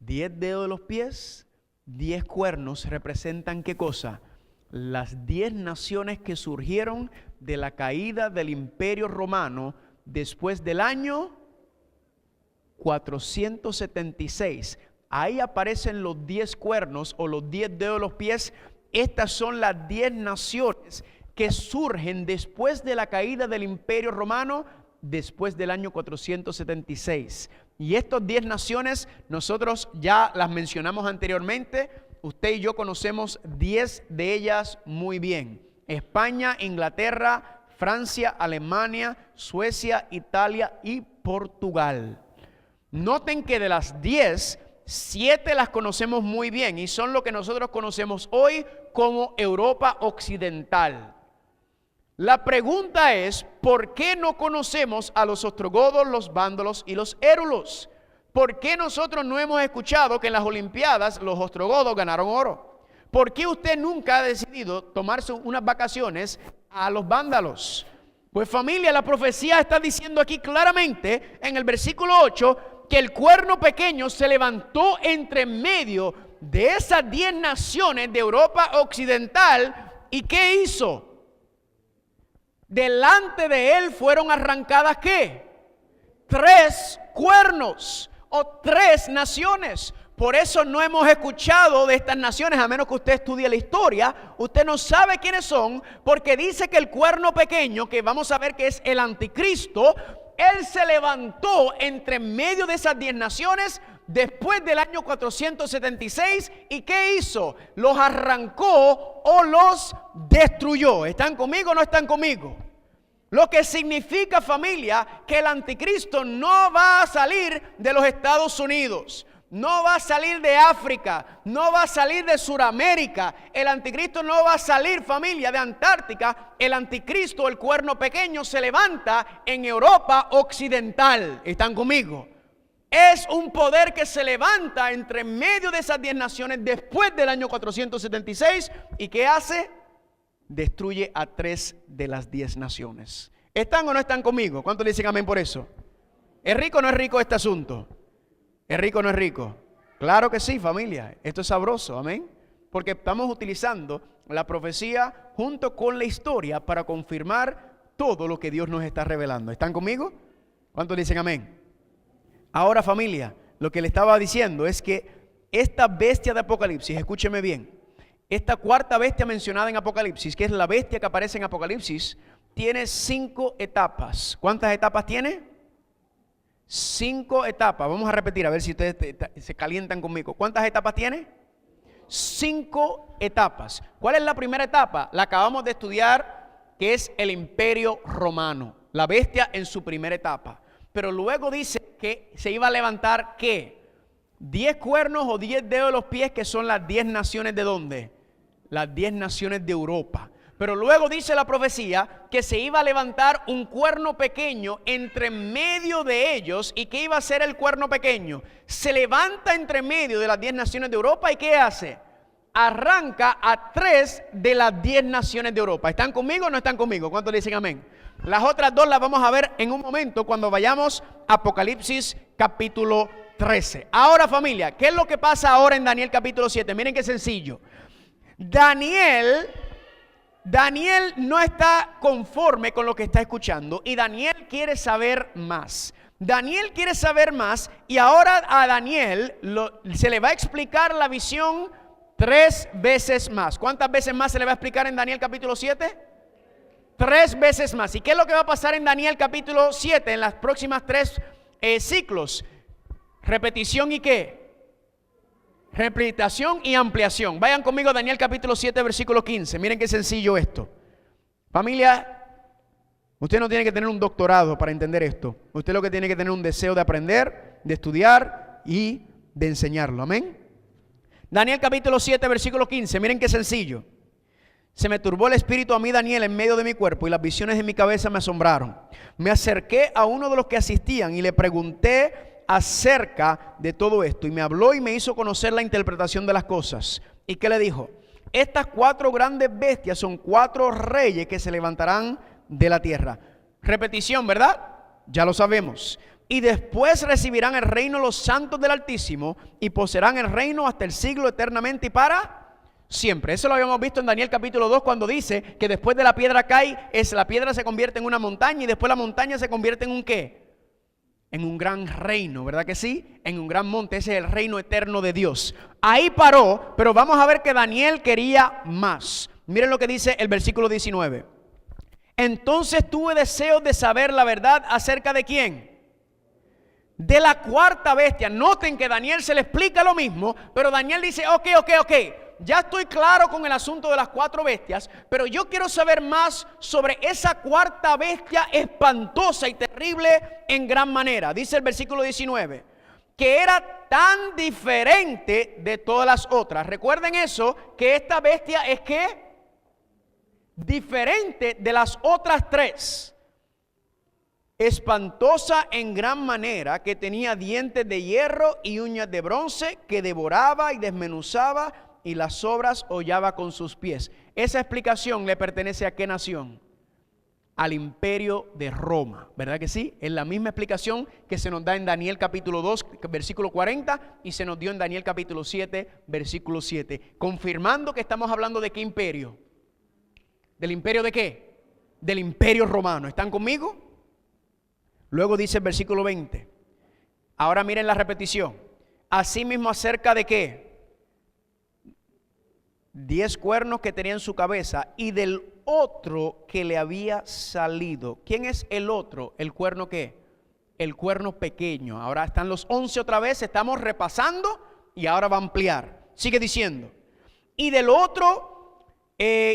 10 dedos de los pies, 10 cuernos representan ¿qué cosa? Las 10 naciones que surgieron de la caída del imperio romano después del año 476. Ahí aparecen los 10 cuernos o los 10 dedos de los pies. Estas son las 10 naciones que surgen después de la caída del imperio romano después del año 476. Y estas 10 naciones nosotros ya las mencionamos anteriormente. Usted y yo conocemos 10 de ellas muy bien: España, Inglaterra, Francia, Alemania, Suecia, Italia y Portugal. Noten que de las 10, 7 las conocemos muy bien y son lo que nosotros conocemos hoy como Europa Occidental. La pregunta es, ¿por qué no conocemos a los ostrogodos, los vándalos y los érulos? ¿Por qué nosotros no hemos escuchado que en las Olimpiadas los ostrogodos ganaron oro? ¿Por qué usted nunca ha decidido tomarse unas vacaciones a los vándalos? Pues familia, la profecía está diciendo aquí claramente en el versículo 8 que el cuerno pequeño se levantó entre medio de esas 10 naciones de Europa Occidental. ¿Y qué hizo? Delante de él fueron arrancadas ¿qué? 3 cuernos o 3 naciones. Por eso no hemos escuchado de estas naciones, a menos que usted estudie la historia. Usted no sabe quiénes son, porque dice que el cuerno pequeño, que vamos a ver que es el anticristo, él se levantó entre medio de esas 10 naciones después del año 476. ¿Y qué hizo? Los arrancó o los destruyó. ¿Están conmigo o no están conmigo? Lo que significa, familia, que el anticristo no va a salir de los Estados Unidos, no va a salir de África, no va a salir de Sudamérica. El anticristo no va a salir, familia, de Antártica. El anticristo, el cuerno pequeño, se levanta en Europa Occidental. ¿Están conmigo? Es un poder que se levanta entre medio de esas 10 naciones después del año 476. ¿Y qué hace? Destruye a 3 de las 10 naciones. ¿Están o no están conmigo? ¿Cuántos le dicen amén por eso? ¿Es rico o no es rico este asunto? ¿Es rico o no es rico? Claro que sí, familia. Esto es sabroso, amén. Porque estamos utilizando la profecía junto con la historia para confirmar todo lo que Dios nos está revelando. ¿Están conmigo? ¿Cuántos le dicen amén? Ahora, familia, lo que le estaba diciendo es que esta bestia de Apocalipsis, escúcheme bien, esta cuarta bestia mencionada en Apocalipsis, que es la bestia que aparece en Apocalipsis, tiene 5 etapas. ¿Cuántas etapas tiene? 5 etapas. Vamos a repetir a ver si ustedes se calientan conmigo. ¿Cuántas etapas tiene? 5 etapas. ¿Cuál es la primera etapa? La acabamos de estudiar, que es el Imperio Romano. La bestia en su primera etapa. Pero luego dice que se iba a levantar, ¿qué? 10 cuernos o 10 dedos de los pies, que son las 10 naciones de ¿dónde? Las 10 naciones de Europa. Pero luego dice la profecía que se iba a levantar un cuerno pequeño entre medio de ellos. ¿Y qué iba a hacer el cuerno pequeño? Se levanta entre medio de las 10 naciones de Europa. ¿Y qué hace? Arranca a 3 de las 10 naciones de Europa. ¿Están conmigo o no están conmigo? ¿Cuántos le dicen amén? Las otras 2 las vamos a ver en un momento cuando vayamos a Apocalipsis capítulo 13. Ahora, familia, ¿qué es lo que pasa ahora en Daniel capítulo 7? Miren qué sencillo. Daniel no está conforme con lo que está escuchando y Daniel quiere saber más. Daniel quiere saber más y ahora a Daniel se le va a explicar la visión 3 veces más. ¿Cuántas veces más se le va a explicar en Daniel capítulo 7? 3 veces más. ¿Y qué es lo que va a pasar en Daniel capítulo 7 en las próximas 3 ciclos? Repetición y ¿qué? Repetición y ampliación. Vayan conmigo a Daniel capítulo 7 versículo 15. Miren qué sencillo esto. Familia, usted no tiene que tener un doctorado para entender esto. Usted lo que tiene que tener un deseo de aprender, de estudiar y de enseñarlo. Amén. Daniel capítulo 7 versículo 15. Miren qué sencillo. Se me turbó el espíritu a mí, Daniel, en medio de mi cuerpo, y las visiones de mi cabeza me asombraron. Me acerqué a uno de los que asistían y le pregunté acerca de todo esto, y me habló y me hizo conocer la interpretación de las cosas. ¿Y qué le dijo? Estas 4 grandes bestias son 4 reyes que se levantarán de la tierra. Repetición, ¿verdad? Ya lo sabemos. Y después recibirán el reino los santos del Altísimo y poseerán el reino hasta el siglo eternamente y para siempre. Eso lo habíamos visto en Daniel capítulo 2 cuando dice que después de la piedra cae, la piedra se convierte en una montaña y después la montaña se convierte en un ¿qué? En un gran reino, ¿verdad que sí? En un gran monte. Ese es el reino eterno de Dios. Ahí paró, pero vamos a ver que Daniel quería más. Miren lo que dice el versículo 19. Entonces tuve deseos de saber la verdad acerca de ¿quién? De la cuarta bestia. Noten que Daniel se le explica lo mismo, pero Daniel dice, ok. Ya estoy claro con el asunto de las 4 bestias, pero yo quiero saber más sobre esa cuarta bestia espantosa y terrible en gran manera. Dice el versículo 19, que era tan diferente de todas las otras. Recuerden eso, que esta bestia es ¿qué? Diferente de las otras 3. Espantosa en gran manera, que tenía dientes de hierro y uñas de bronce, que devoraba y desmenuzaba y las sobras hollaba con sus pies. Esa explicación le pertenece a ¿qué nación? Al imperio de Roma, ¿verdad que sí? Es la misma explicación que se nos da en Daniel capítulo 2, versículo 40 y se nos dio en Daniel capítulo 7, versículo 7, confirmando que estamos hablando de ¿qué imperio? ¿Del imperio de qué? Del imperio romano. ¿Están conmigo? Luego dice el versículo 20. Ahora miren la repetición. Asimismo acerca de ¿qué? 10 cuernos que tenía en su cabeza y del otro que le había salido. ¿Quién es el otro? ¿El cuerno qué? El cuerno pequeño. Ahora están los 11 otra vez, estamos repasando y ahora va a ampliar. Sigue diciendo. Y del otro que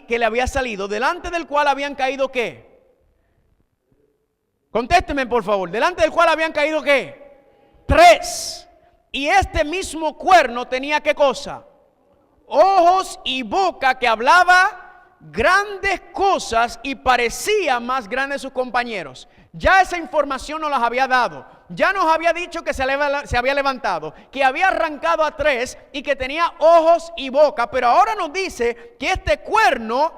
le había salido, delante del cual habían caído ¿qué? Contésteme por favor. Delante del cual habían caído ¿qué? 3. Y este mismo cuerno tenía ¿qué cosa? Ojos y boca, que hablaba grandes cosas y parecía más grande de sus compañeros. Ya esa información nos las había dado. Ya nos había dicho que se había levantado, que había arrancado a 3 y que tenía ojos y boca. Pero ahora nos dice que este cuerno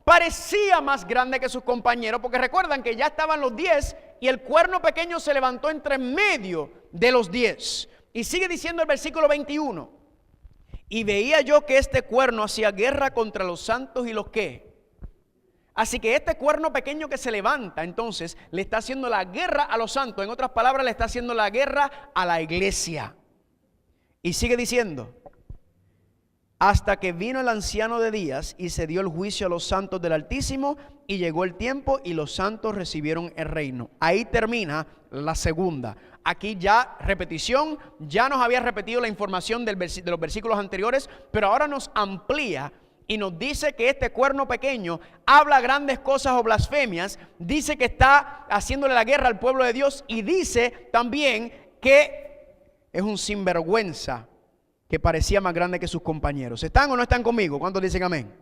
parecía más grande que sus compañeros, porque recuerdan que ya estaban los 10 y el cuerno pequeño se levantó entre medio de los 10. Y sigue diciendo el versículo 21. Y veía yo que este cuerno hacía guerra contra los santos y los ¿qué? Así que este cuerno pequeño que se levanta, entonces, le está haciendo la guerra a los santos. En otras palabras, le está haciendo la guerra a la iglesia. Y sigue diciendo, hasta que vino el anciano de días y se dio el juicio a los santos del Altísimo, y llegó el tiempo y los santos recibieron el reino. Ahí termina la segunda. Aquí ya repetición, ya nos había repetido la información de los versículos anteriores, pero ahora nos amplía y nos dice que este cuerno pequeño habla grandes cosas o blasfemias, dice que está haciéndole la guerra al pueblo de Dios, y dice también que es un sinvergüenza que parecía más grande que sus compañeros. ¿Están o no están conmigo? ¿Cuántos dicen amén?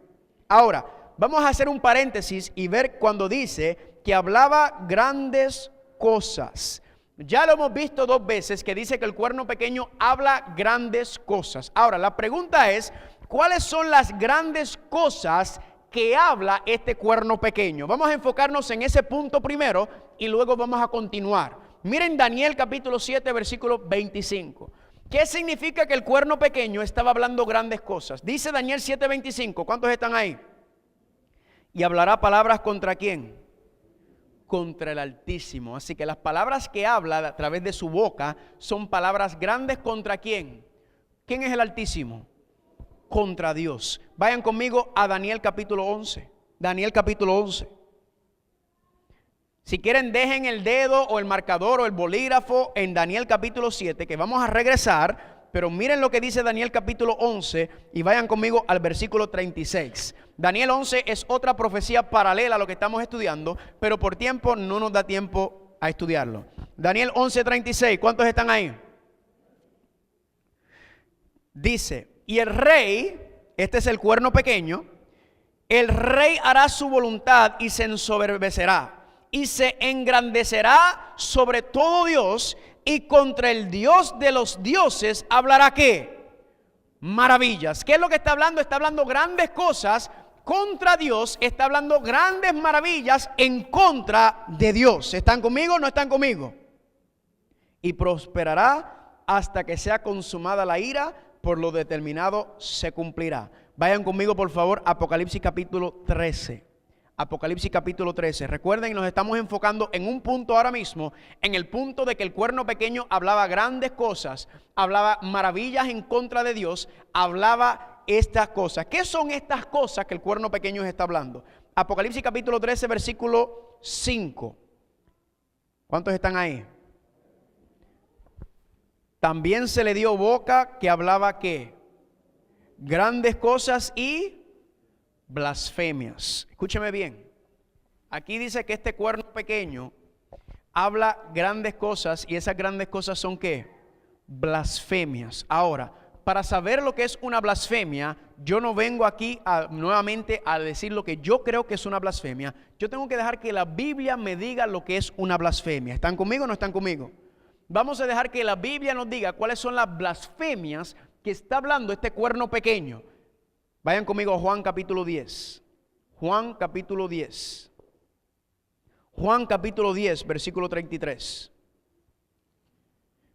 Ahora, vamos a hacer un paréntesis y ver cuando dice que hablaba grandes cosas. Ya lo hemos visto 2 veces que dice que el cuerno pequeño habla grandes cosas. Ahora, la pregunta es, ¿cuáles son las grandes cosas que habla este cuerno pequeño? Vamos a enfocarnos en ese punto primero y luego vamos a continuar. Miren Daniel capítulo 7, versículo 25. ¿Qué significa que el cuerno pequeño estaba hablando grandes cosas? Dice Daniel 7:25. ¿Cuántos están ahí? Y hablará palabras ¿contra quién? Contra el Altísimo. Así que las palabras que habla a través de su boca son palabras grandes ¿contra quién? ¿Quién es el Altísimo? Contra Dios. Vayan conmigo a Daniel capítulo 11. Daniel capítulo 11. Si quieren, dejen el dedo o el marcador o el bolígrafo en Daniel capítulo 7, que vamos a regresar, pero miren lo que dice Daniel capítulo 11 y vayan conmigo al versículo 36. Daniel 11 es otra profecía paralela a lo que estamos estudiando, pero por tiempo no nos da tiempo a estudiarlo. Daniel 11:36, ¿cuántos están ahí? Dice, y el rey, este es el cuerno pequeño, el rey hará su voluntad y se ensoberbecerá y se engrandecerá sobre todo Dios, y contra el Dios de los dioses hablará ¿qué? Maravillas. ¿Qué es lo que está hablando? Está hablando grandes cosas contra Dios, está hablando grandes maravillas en contra de Dios. ¿Están conmigo o no están conmigo? Y prosperará hasta que sea consumada la ira, por lo determinado se cumplirá. Vayan conmigo por favor, Apocalipsis capítulo 13. Apocalipsis capítulo 13. Recuerden, nos estamos enfocando en un punto ahora mismo, en el punto de que el cuerno pequeño hablaba grandes cosas, hablaba maravillas en contra de Dios, hablaba estas cosas. ¿Qué son estas cosas que el cuerno pequeño está hablando? Apocalipsis capítulo 13, versículo 5. ¿Cuántos están ahí? También se le dio boca que hablaba ¿qué? Grandes cosas y blasfemias. Escúcheme bien. Aquí dice que este cuerno pequeño habla grandes cosas, y esas grandes cosas son ¿qué? Blasfemias. Ahora, para saber lo que es una blasfemia, yo no vengo aquí nuevamente a decir lo que yo creo que es una blasfemia. Yo tengo que dejar que la Biblia me diga lo que es una blasfemia. ¿Están conmigo o no están conmigo? Vamos a dejar que la Biblia nos diga cuáles son las blasfemias que está hablando este cuerno pequeño. Vayan conmigo a Juan capítulo 10. Juan capítulo 10. Juan capítulo 10, versículo 33.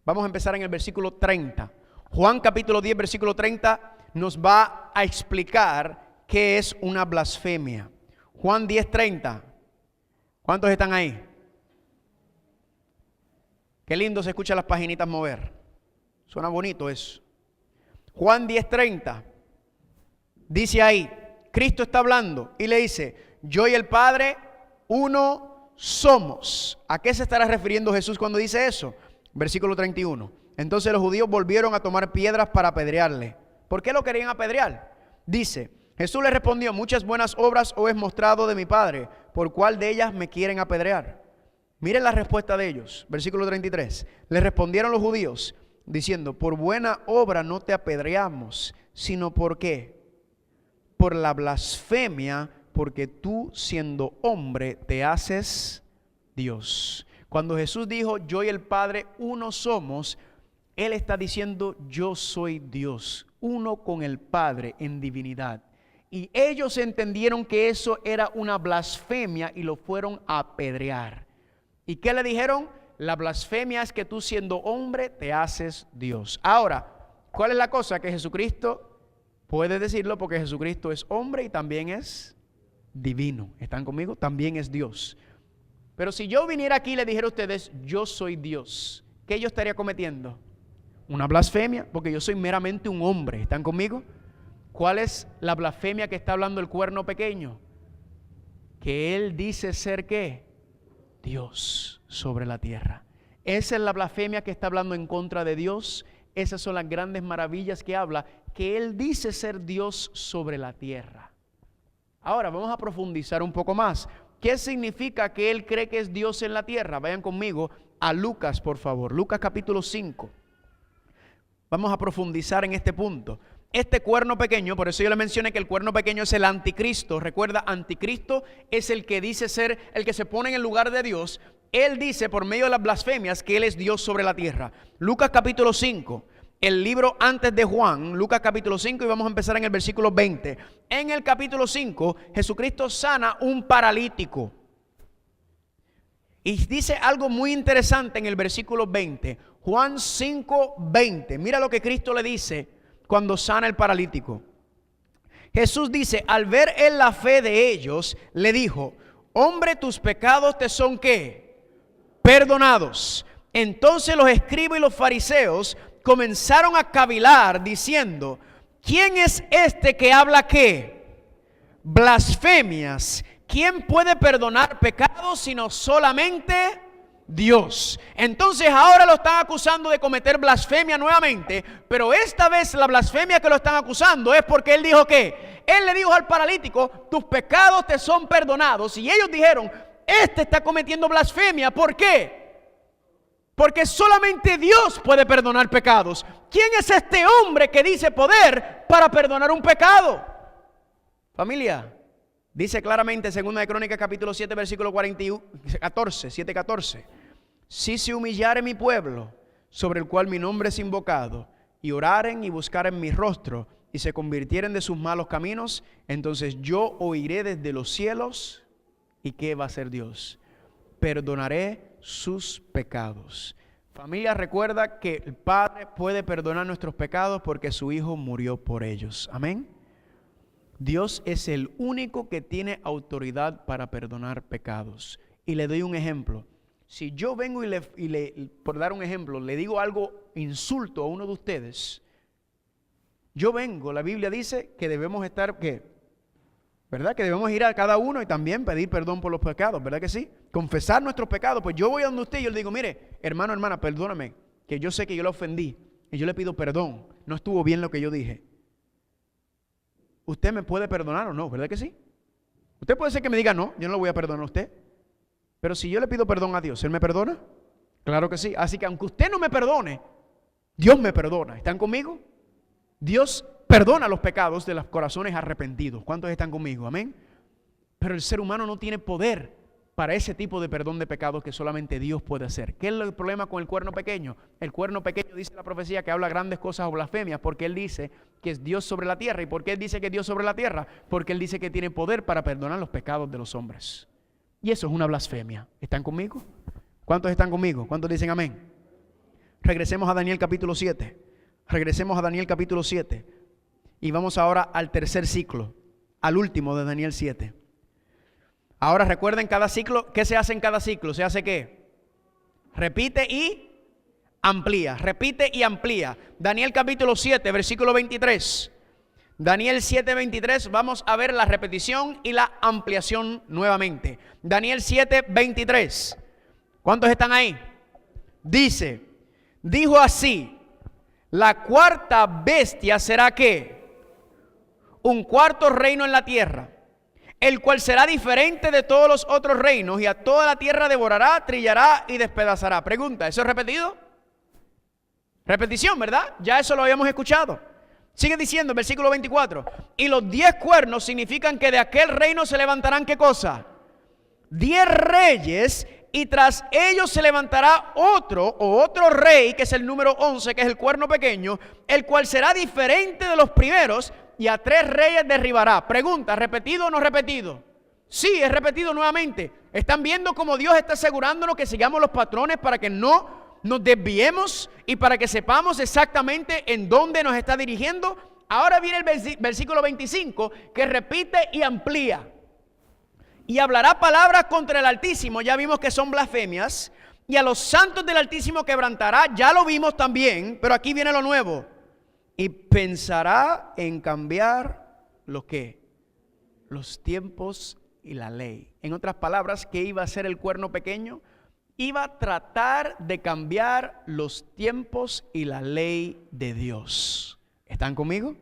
Vamos a empezar en el versículo 30. Juan capítulo 10, versículo 30 nos va a explicar qué es una blasfemia. Juan 10, 30. ¿Cuántos están ahí? Qué lindo se escucha las paginitas mover. Suena bonito eso. Juan 10, 30. Dice ahí, Cristo está hablando y le dice, yo y el Padre uno somos. ¿A qué se estará refiriendo Jesús cuando dice eso? Versículo 31. Entonces los judíos volvieron a tomar piedras para apedrearle. ¿Por qué lo querían apedrear? Dice, Jesús le respondió, muchas buenas obras os he mostrado de mi Padre, ¿por cuál de ellas me quieren apedrear? Miren la respuesta de ellos. Versículo 33. Le respondieron los judíos diciendo, por buena obra no te apedreamos, sino ¿por qué? Por la blasfemia, porque tú siendo hombre te haces Dios. Cuando Jesús dijo yo y el Padre uno somos, Él está diciendo yo soy Dios, uno con el Padre en divinidad. Y ellos entendieron que eso era una blasfemia y lo fueron a apedrear. ¿Y qué le dijeron? La blasfemia es que tú siendo hombre te haces Dios. Ahora, ¿cuál es la cosa? Que Jesucristo puede decirlo porque Jesucristo es hombre y también es divino. ¿Están conmigo? También es Dios. Pero si yo viniera aquí y le dijera a ustedes, yo soy Dios, ¿qué yo estaría cometiendo? Una blasfemia, porque yo soy meramente un hombre. ¿Están conmigo? ¿Cuál es la blasfemia que está hablando el cuerno pequeño? Que él dice ser ¿qué? Dios sobre la tierra. Esa es la blasfemia que está hablando en contra de Dios. Esas son las grandes maravillas que habla, que él dice ser Dios sobre la tierra. Ahora vamos a profundizar un poco más. ¿Qué significa que él cree que es Dios en la tierra? Vayan conmigo a Lucas, por favor. Lucas capítulo 5. Vamos a profundizar en este punto. Este cuerno pequeño, por eso yo le mencioné que el cuerno pequeño es el anticristo. Recuerda, anticristo es el que dice ser, el que se pone en el lugar de Dios. Él dice por medio de las blasfemias que él es Dios sobre la tierra. Lucas capítulo 5, el libro antes de Juan, Lucas capítulo 5, y vamos a empezar en el versículo 20. En el capítulo 5, Jesucristo sana un paralítico. Y dice algo muy interesante en el versículo 20. Juan 5, 20. Mira lo que Cristo le dice cuando sana el paralítico. Jesús dice, al ver él la fe de ellos, le dijo, hombre, tus pecados te son ¿qué? Perdonados. Entonces los escribas y los fariseos comenzaron a cavilar diciendo, ¿quién es este que habla qué? Blasfemias. ¿Quién puede perdonar pecados sino solamente Dios? Entonces ahora lo están acusando de cometer blasfemia nuevamente, pero esta vez la blasfemia que lo están acusando es porque él dijo que él le dijo al paralítico, tus pecados te son perdonados, y ellos dijeron, este está cometiendo blasfemia. ¿Por qué? Porque solamente Dios puede perdonar pecados. ¿Quién es este hombre que dice poder para perdonar un pecado? Familia, dice claramente en 2 Crónicas capítulo 7 versículo 14, 7:14. Si se humillare mi pueblo, sobre el cual mi nombre es invocado, y oraren y buscaren mi rostro, y se convirtieren de sus malos caminos, entonces yo oiré desde los cielos. ¿Y qué va a hacer Dios? Perdonaré sus pecados. Familia, recuerda que el Padre puede perdonar nuestros pecados porque su Hijo murió por ellos. Amén. Dios es el único que tiene autoridad para perdonar pecados. Y le doy un ejemplo. Si yo vengo por dar un ejemplo, le digo algo, insulto a uno de ustedes, yo vengo, la Biblia dice que debemos estar, ¿qué? ¿Verdad? Que debemos ir a cada uno y también pedir perdón por los pecados, ¿verdad que sí? Confesar nuestros pecados. Pues yo voy a donde usted y yo le digo, mire, hermano, hermana, perdóname, que yo sé que yo le ofendí y yo le pido perdón, no estuvo bien lo que yo dije. ¿Usted me puede perdonar o no? ¿Verdad que sí? Usted puede ser que me diga, no, yo no lo voy a perdonar a usted. Pero si yo le pido perdón a Dios, ¿Él me perdona? Claro que sí. Así que aunque usted no me perdone, Dios me perdona. ¿Están conmigo? Dios perdona los pecados de los corazones arrepentidos. ¿Cuántos están conmigo? Amén. Pero el ser humano no tiene poder para ese tipo de perdón de pecados que solamente Dios puede hacer. ¿Qué es el problema con el cuerno pequeño? El cuerno pequeño, dice la profecía, que habla grandes cosas o blasfemias porque él dice que es Dios sobre la tierra. ¿Y por qué él dice que es Dios sobre la tierra? Porque él dice que tiene poder para perdonar los pecados de los hombres. Y eso es una blasfemia. ¿Están conmigo? ¿Cuántos están conmigo? ¿Cuántos dicen amén? Regresemos a Daniel capítulo 7. Regresemos a Daniel capítulo 7. Y vamos ahora al tercer ciclo, al último de Daniel 7. Ahora recuerden cada ciclo, ¿qué se hace en cada ciclo? ¿Se hace qué? Repite y amplía, repite y amplía. Daniel capítulo 7, versículo 23. Daniel 7, 23, vamos a ver la repetición y la ampliación nuevamente. Daniel 7, 23. ¿Cuántos están ahí? Dice, dijo así, la cuarta bestia será ¿qué? Un cuarto reino en la tierra, el cual será diferente de todos los otros reinos, y a toda la tierra devorará, trillará y despedazará. Pregunta, ¿eso es repetido? Repetición, ¿verdad? Ya eso lo habíamos escuchado. Sigue diciendo, versículo 24, y los 10 cuernos significan que de aquel reino se levantarán, ¿qué cosa? 10 reyes, y tras ellos se levantará otro rey, que es el número 11, que es el cuerno pequeño, el cual será diferente de los primeros, y a 3 reyes derribará. Pregunta, ¿repetido o no repetido? Sí, es repetido nuevamente. ¿Están viendo cómo Dios está asegurándonos que sigamos los patrones para que no nos desviemos y para que sepamos exactamente en dónde nos está dirigiendo? Ahora viene el versículo 25, que repite y amplía. Y hablará palabras contra el Altísimo, ya vimos que son blasfemias, y a los santos del Altísimo quebrantará, ya lo vimos también, pero aquí viene lo nuevo. y pensará en cambiar ¿lo qué? Los tiempos y la ley. En otras palabras, ¿qué iba a hacer el cuerno pequeño? Iba a tratar de cambiar los tiempos y la ley de Dios. ¿Están conmigo?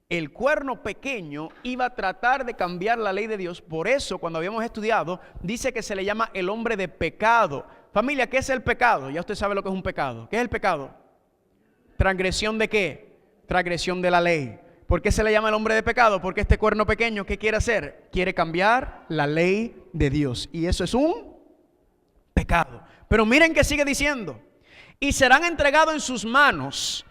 El cuerno pequeño iba a tratar de cambiar la ley de Dios. Por eso, cuando habíamos estudiado, dice que se le llama el hombre de pecado. Familia, ¿qué es el pecado? Ya usted sabe lo que es un pecado. ¿Qué es el pecado? ¿Transgresión de qué? Transgresión de la ley. ¿Por qué se le llama el hombre de pecado? Porque este cuerno pequeño, ¿qué quiere hacer? Quiere cambiar la ley de Dios. Y eso es un pecado. Pero miren que sigue diciendo. Y serán entregados en sus manos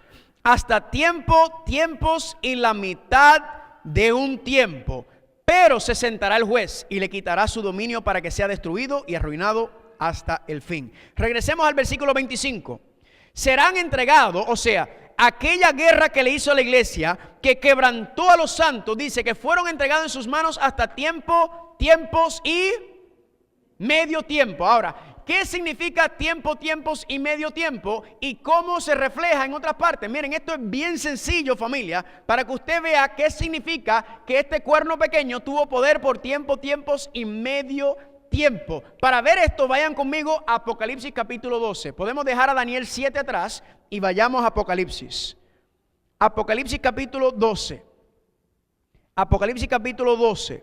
hasta tiempos y la mitad de un tiempo. Pero se sentará el juez y le quitará su dominio para que sea destruido y arruinado hasta el fin. Regresemos al versículo 25. Serán entregados, o sea, aquella guerra que le hizo a la iglesia, que quebrantó a los santos, dice que fueron entregados en sus manos hasta tiempos y medio tiempo. Ahora, ¿qué significa tiempos y medio tiempo? ¿Y cómo se refleja en otras partes? Miren, esto es bien sencillo, familia, para que usted vea qué significa que este cuerno pequeño tuvo poder por tiempos y medio tiempo. Para ver esto, vayan conmigo a Apocalipsis capítulo 12. Podemos dejar a Daniel 7 atrás y vayamos a Apocalipsis. Apocalipsis capítulo 12. Apocalipsis capítulo 12.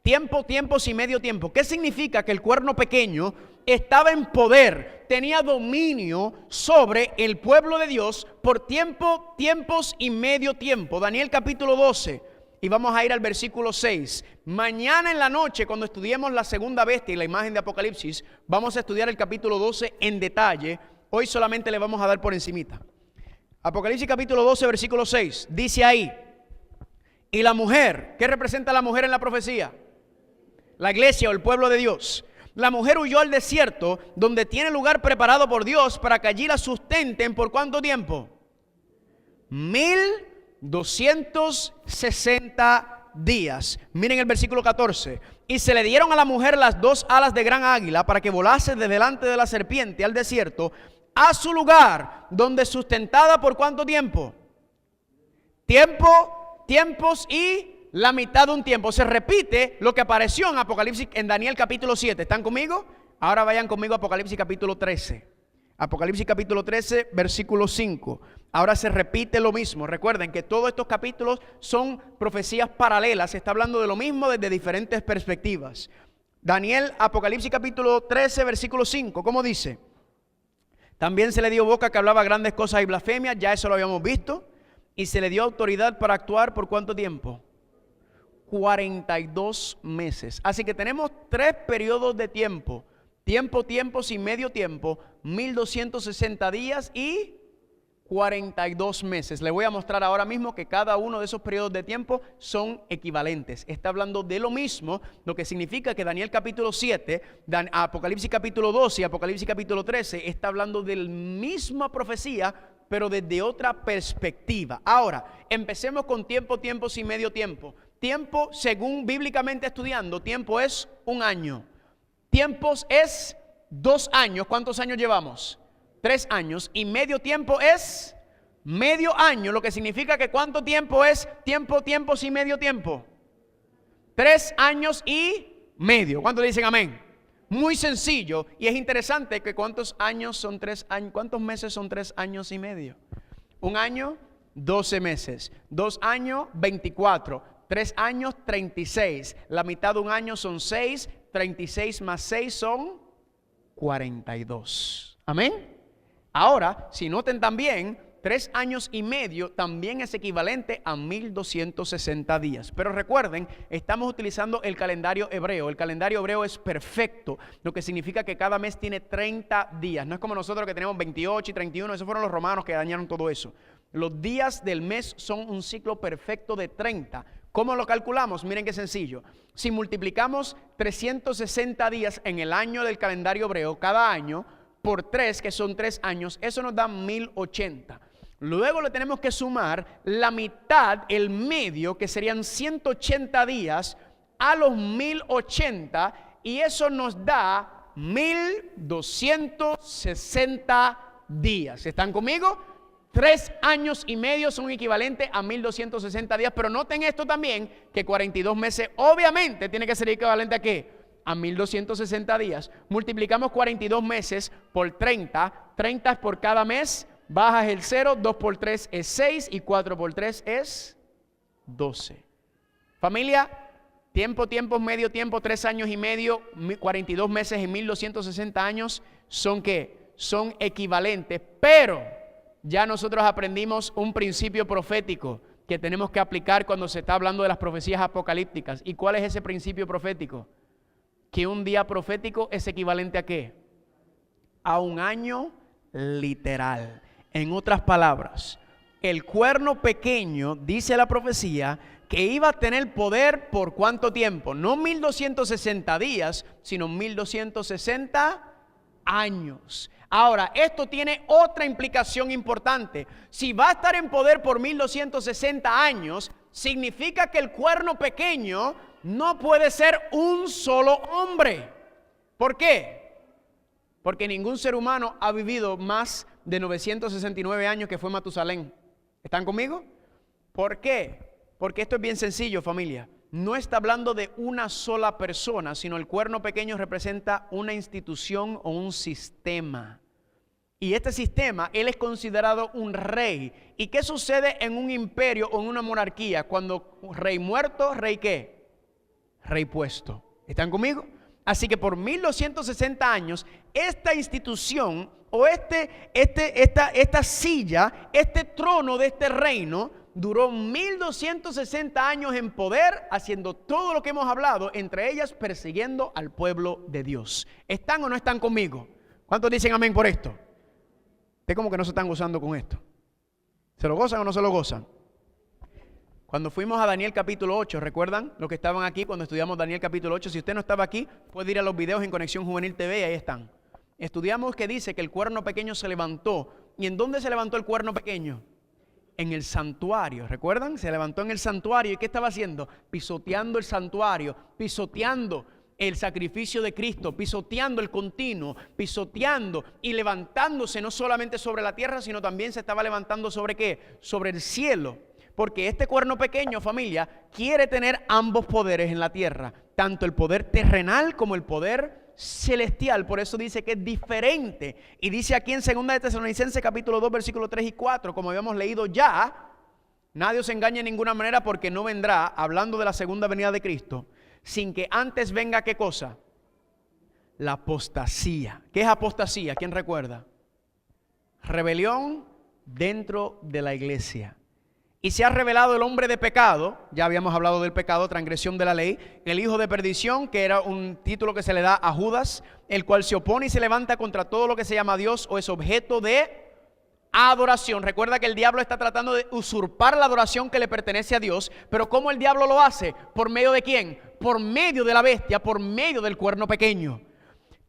Tiempos y medio tiempo. ¿Qué significa? Que el cuerno pequeño estaba en poder, tenía dominio sobre el pueblo de Dios por tiempos y medio tiempo. Daniel capítulo 12. Y vamos a ir al versículo 6. Mañana en la noche, cuando estudiemos la segunda bestia y la imagen de Apocalipsis, vamos a estudiar el capítulo 12 en detalle. Hoy solamente le vamos a dar por encimita. Apocalipsis capítulo 12, versículo 6. Dice ahí: y la mujer, ¿qué representa la mujer en la profecía? La iglesia o el pueblo de Dios. La mujer huyó al desierto, donde tiene lugar preparado por Dios para que allí la sustenten. ¿Por cuánto tiempo? 1260 días. Miren el versículo 14. Y se le dieron a la mujer las 2 alas de gran águila para que volase de delante de la serpiente al desierto, a su lugar, donde sustentada por cuánto tiempo. Tiempos y la mitad de un tiempo. Se repite lo que apareció en Apocalipsis, en Daniel capítulo 7. ¿Están conmigo? Ahora vayan conmigo a Apocalipsis capítulo 13. Apocalipsis capítulo 13, versículo 5. Ahora se repite lo mismo. Recuerden que todos estos capítulos son profecías paralelas. Se está hablando de lo mismo desde diferentes perspectivas. Daniel, Apocalipsis capítulo 13, versículo 5. ¿Cómo dice? También se le dio boca que hablaba grandes cosas y blasfemias. Ya eso lo habíamos visto. Y se le dio autoridad para actuar ¿por cuánto tiempo? 42 meses. Así que tenemos 3 periodos de tiempo. Tiempos y medio tiempo. 1260 días y 42 meses. Le voy a mostrar ahora mismo que cada uno de esos periodos de tiempo son equivalentes. Está hablando de lo mismo, lo que significa que Daniel capítulo 7, Apocalipsis capítulo 12 y Apocalipsis capítulo 13 está hablando de la misma profecía, pero desde otra perspectiva. Ahora, empecemos con tiempos y medio tiempo. Tiempo, según bíblicamente estudiando, tiempo es un año. Tiempos es 2 años. ¿Cuántos años llevamos? 3 años. Y medio tiempo es medio año, lo que significa que ¿cuánto tiempo es tiempos y medio tiempo? 3 años y medio. ¿Cuántos dicen amén? Muy sencillo. Y es interesante que ¿cuántos años son 3 años? ¿Cuántos meses son 3 años y medio? 1 año, 12 meses. 2 años, 24. 3 años, 36. La mitad de un año son 6. 36 más 6 son 42. Amén. Ahora, si noten también, 3 años y medio también es equivalente a 1260 días. Pero recuerden, estamos utilizando el calendario hebreo. El calendario hebreo es perfecto, lo que significa que cada mes tiene 30 días. No es como nosotros que tenemos 28 y 31, esos fueron los romanos que dañaron todo eso. Los días del mes son un ciclo perfecto de 30. ¿Cómo lo calculamos? Miren qué sencillo. Si multiplicamos 360 días en el año del calendario hebreo, cada año, por 3, que son 3 años, eso nos da 1080. Luego le tenemos que sumar la mitad, el medio, que serían 180 días, a los 1080, y eso nos da 1260 días. ¿Están conmigo? 3 años y medio son equivalentes a 1260 días, pero noten esto también, que 42 meses obviamente tiene que ser equivalente a ¿qué? A 1260 días. Multiplicamos 42 meses por 30, 30 es por cada mes, bajas el 0, 2 por 3 es 6 y 4 por 3 es 12. Familia, tiempo, medio tiempo, 3 años y medio, 42 meses y 1260 años son ¿qué? Son equivalentes, pero ya nosotros aprendimos un principio profético que tenemos que aplicar cuando se está hablando de las profecías apocalípticas. ¿Y cuál es ese principio profético? Que un día profético es equivalente a ¿qué? A un año literal. En otras palabras, el cuerno pequeño, dice la profecía, que iba a tener poder por ¿cuánto tiempo? No 1260 días, sino 1260 años. Ahora, esto tiene otra implicación importante. Si va a estar en poder por 1260 años, significa que el cuerno pequeño no puede ser un solo hombre. ¿Por qué? Porque ningún ser humano ha vivido más de 969 años, que fue Matusalén. ¿Están conmigo? ¿Por qué? Porque esto es bien sencillo, familia. No está hablando de una sola persona, sino el cuerno pequeño representa una institución o un sistema. Y este sistema, él es considerado un rey. ¿Y qué sucede en un imperio o en una monarquía? Cuando rey muerto, ¿rey qué? Rey puesto. ¿Están conmigo? Así que por 1260 años, esta institución o esta silla, este trono de este reino, duró 1260 años en poder, haciendo todo lo que hemos hablado, entre ellas persiguiendo al pueblo de Dios. ¿Están o no están conmigo? ¿Cuántos dicen amén por esto? Ustedes como que no se están gozando con esto. ¿Se lo gozan o no se lo gozan? Cuando fuimos a Daniel capítulo 8, ¿recuerdan los que estaban aquí cuando estudiamos Daniel capítulo 8? Si usted no estaba aquí, puede ir a los videos en Conexión Juvenil TV y ahí están. Estudiamos que dice que el cuerno pequeño se levantó. ¿Y en dónde se levantó el cuerno pequeño? En el santuario, ¿recuerdan? Se levantó en el santuario. ¿Y qué estaba haciendo? Pisoteando el santuario, pisoteando el sacrificio de Cristo, pisoteando el continuo, pisoteando y levantándose no solamente sobre la tierra, sino también se estaba levantando sobre ¿qué? Sobre el cielo. Porque este cuerno pequeño, familia, quiere tener ambos poderes en la tierra, tanto el poder terrenal como el poder celestial. Por eso dice que es diferente. Y dice aquí en 2 de Tesalonicenses capítulo 2 versículos 3 y 4, como habíamos leído ya, nadie os engañe de ninguna manera, porque no vendrá, hablando de la segunda venida de Cristo, sin que antes venga ¿qué cosa? La apostasía. ¿Qué es apostasía? ¿Quién recuerda? Rebelión dentro de la iglesia. Y se ha revelado el hombre de pecado, ya habíamos hablado del pecado, transgresión de la ley, el hijo de perdición, que era un título que se le da a Judas, el cual se opone y se levanta contra todo lo que se llama Dios o es objeto de adoración. Recuerda que el diablo está tratando de usurpar la adoración que le pertenece a Dios, pero ¿cómo el diablo lo hace? ¿Por medio de quién? Por medio de la bestia, por medio del cuerno pequeño.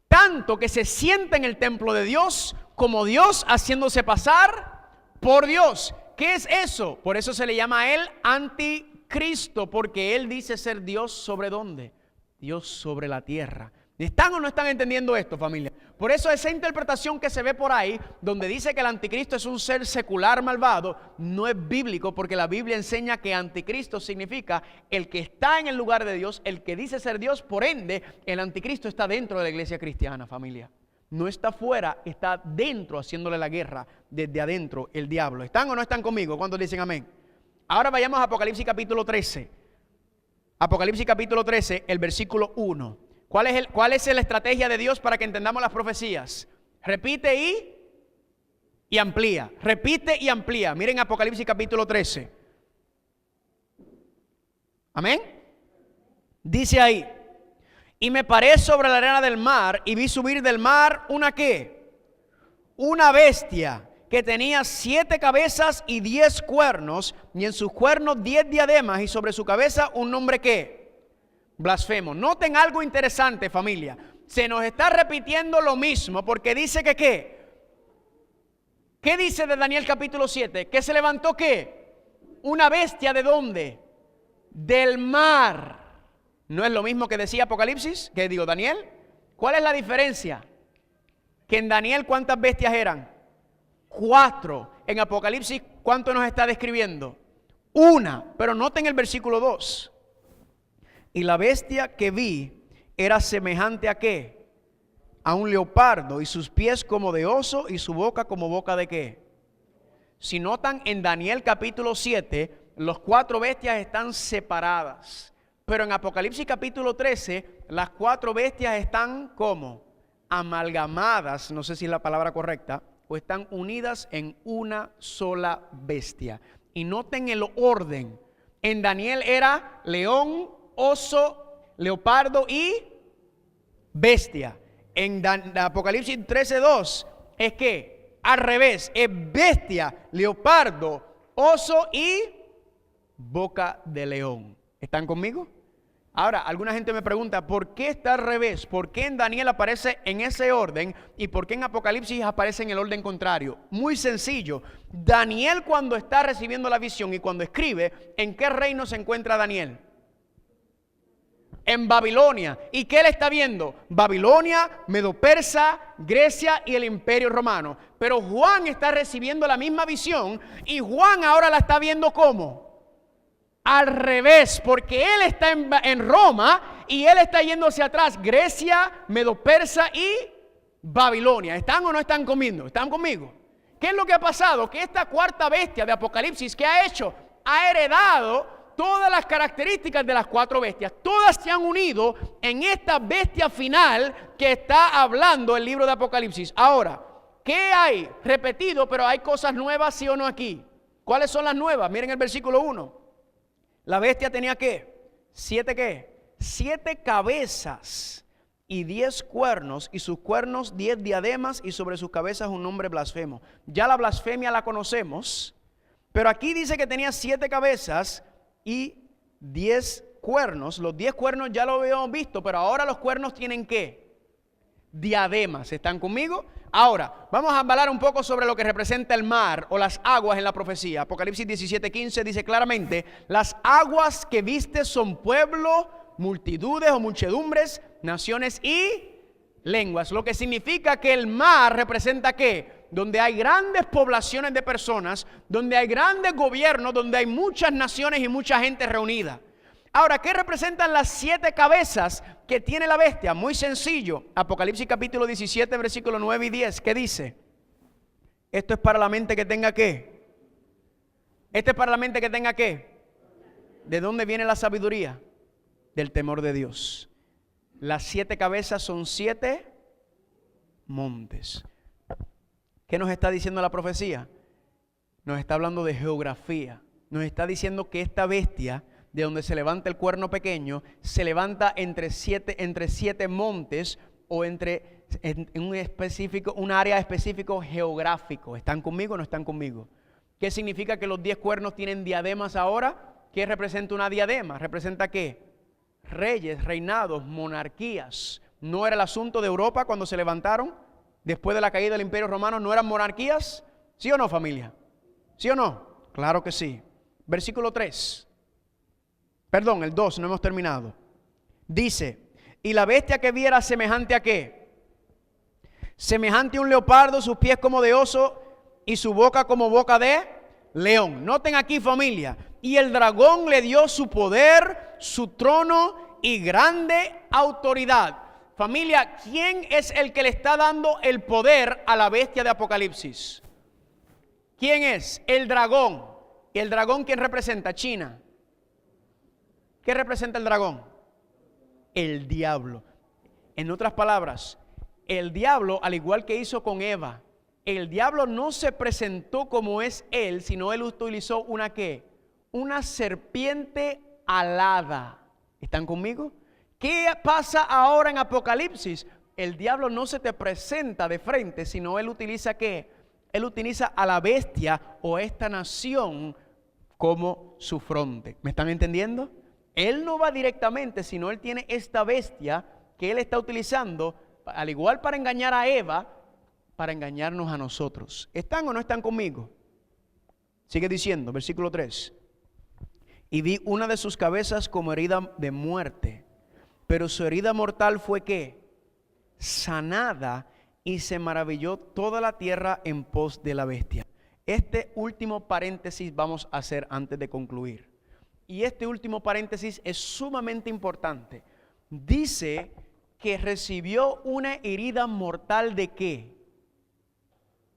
Tanto que se sienta en el templo de Dios como Dios haciéndose pasar por Dios. ¿Qué es eso? Por eso se le llama a él anticristo, porque él dice ser Dios sobre ¿dónde? Dios sobre la tierra. ¿Están o no están entendiendo esto, familia? Por eso esa interpretación que se ve por ahí, donde dice que el anticristo es un ser secular malvado, no es bíblico, porque la Biblia enseña que anticristo significa el que está en el lugar de Dios, el que dice ser Dios. Por ende, el anticristo está dentro de la iglesia cristiana, familia. No está fuera, está dentro haciéndole la guerra desde adentro el diablo. ¿Están o no están conmigo? ¿Cuántos dicen amén? Ahora vayamos a Apocalipsis capítulo 13. Apocalipsis capítulo 13, el versículo 1. ¿Cuál es la estrategia de Dios para que entendamos las profecías? Repite y amplía. Repite y amplía. Miren Apocalipsis capítulo 13. Amén. Dice ahí: y me paré sobre la arena del mar y vi subir del mar una ¿qué? Una bestia que tenía 7 cabezas y 10 cuernos, y en sus cuernos 10 diademas, y sobre su cabeza un nombre ¿qué? Blasfemo. Noten algo interesante, familia. Se nos está repitiendo lo mismo, porque dice que ¿qué? ¿Qué dice de Daniel capítulo 7? Que se levantó ¿qué? Una bestia, ¿de dónde? Del mar. ¿No es lo mismo que decía Apocalipsis? ¿Qué digo, Daniel? ¿Cuál es la diferencia? Que en Daniel, ¿cuántas bestias eran? 4. En Apocalipsis, ¿cuánto nos está describiendo? Una. Pero noten el versículo 2. Y la bestia que vi era semejante a ¿qué? A un leopardo, y sus pies como de oso, y su boca como boca de ¿qué? Si notan en Daniel capítulo 7, los 4 bestias están separadas. Pero en Apocalipsis capítulo 13, las 4 bestias están ¿cómo? Amalgamadas, no sé si es la palabra correcta, o están unidas en una sola bestia. Y noten el orden. En Daniel era león, oso, leopardo y bestia. En Apocalipsis 13:2 es que al revés, es bestia, leopardo, oso y boca de león. ¿Están conmigo? Ahora, alguna gente me pregunta, ¿por qué está al revés? ¿Por qué en Daniel aparece en ese orden y por qué en Apocalipsis aparece en el orden contrario? Muy sencillo. Daniel, cuando está recibiendo la visión y cuando escribe, ¿en qué reino se encuentra Daniel? En Babilonia. ¿Y qué él está viendo? Babilonia, Medo-Persa, Grecia y el Imperio Romano. Pero Juan está recibiendo la misma visión y Juan ahora la está viendo ¿cómo? Al revés, porque él está en Roma y él está yendo hacia atrás. Grecia, Medo-Persa y Babilonia. ¿Están o no están conmigo? ¿Están conmigo? ¿Qué es lo que ha pasado? Que esta 4ª bestia de Apocalipsis, ¿qué ha hecho? Ha heredado todas las características de las 4 bestias. Todas se han unido en esta bestia final que está hablando el libro de Apocalipsis. Ahora, ¿qué hay? Repetido, pero hay cosas nuevas, ¿sí o no aquí? ¿Cuáles son las nuevas? Miren el versículo 1. La bestia tenía ¿qué? 7 ¿qué? 7 cabezas y 10 cuernos, y sus cuernos 10 diademas, y sobre sus cabezas un nombre blasfemo. Ya la blasfemia la conocemos, pero aquí dice que tenía 7 cabezas y 10 cuernos. Los 10 cuernos ya lo habíamos visto, pero ahora los cuernos tienen ¿qué? Diademas. ¿Están conmigo? Ahora, vamos a hablar un poco sobre lo que representa el mar o las aguas en la profecía. Apocalipsis 17:15 dice claramente: las aguas que viste son pueblo, multitudes o muchedumbres, naciones y lenguas. Lo que significa que el mar representa ¿qué? Donde hay grandes poblaciones de personas, donde hay grandes gobiernos, donde hay muchas naciones y mucha gente reunida. Ahora, ¿qué representan las 7 cabezas que tiene la bestia? Muy sencillo. Apocalipsis capítulo 17, versículos 9 y 10. ¿Qué dice? Esto es para la mente que tenga ¿qué? Esto es para la mente que tenga ¿qué? ¿De dónde viene la sabiduría? Del temor de Dios. Las 7 cabezas son 7 montes. ¿Qué nos está diciendo la profecía? Nos está hablando de geografía. Nos está diciendo que esta bestia, de donde se levanta el cuerno pequeño, se levanta entre siete montes o en un área específico geográfico. ¿Están conmigo o no están conmigo? ¿Qué significa que los 10 cuernos tienen diademas ahora? ¿Qué representa una diadema? ¿Representa qué? Reyes, reinados, monarquías. ¿No era el asunto de Europa cuando se levantaron? Después de la caída del Imperio Romano, ¿no eran monarquías? ¿Sí o no, familia? ¿Sí o no? Claro que sí. Versículo 3. Perdón, el 2, no hemos terminado. Dice: y la bestia que vi era semejante a ¿qué? Semejante a un leopardo, sus pies como de oso y su boca como boca de león. Noten aquí, familia. Y el dragón le dio su poder, su trono y grande autoridad. Familia, ¿quién es el que le está dando el poder a la bestia de Apocalipsis? ¿Quién es? El dragón. ¿Y el dragón quién representa? China. ¿Qué representa el dragón? El diablo. En otras palabras, el diablo, al igual que hizo con Eva, el diablo no se presentó como es él, sino él utilizó una ¿qué? Una serpiente alada. ¿Están conmigo? ¿Qué pasa ahora en Apocalipsis? El diablo no se te presenta de frente, sino él utiliza ¿qué? Él utiliza a la bestia o esta nación como su fronte. ¿Me están entendiendo? Él no va directamente, sino él tiene esta bestia que él está utilizando, al igual para engañar a Eva, para engañarnos a nosotros. ¿Están o no están conmigo? Sigue diciendo, versículo 3. Y vi una de sus cabezas como herida de muerte, pero su herida mortal fue ¿qué? Sanada, y se maravilló toda la tierra en pos de la bestia. Este último paréntesis vamos a hacer antes de concluir. Y este último paréntesis es sumamente importante. Dice que recibió una herida mortal ¿de qué?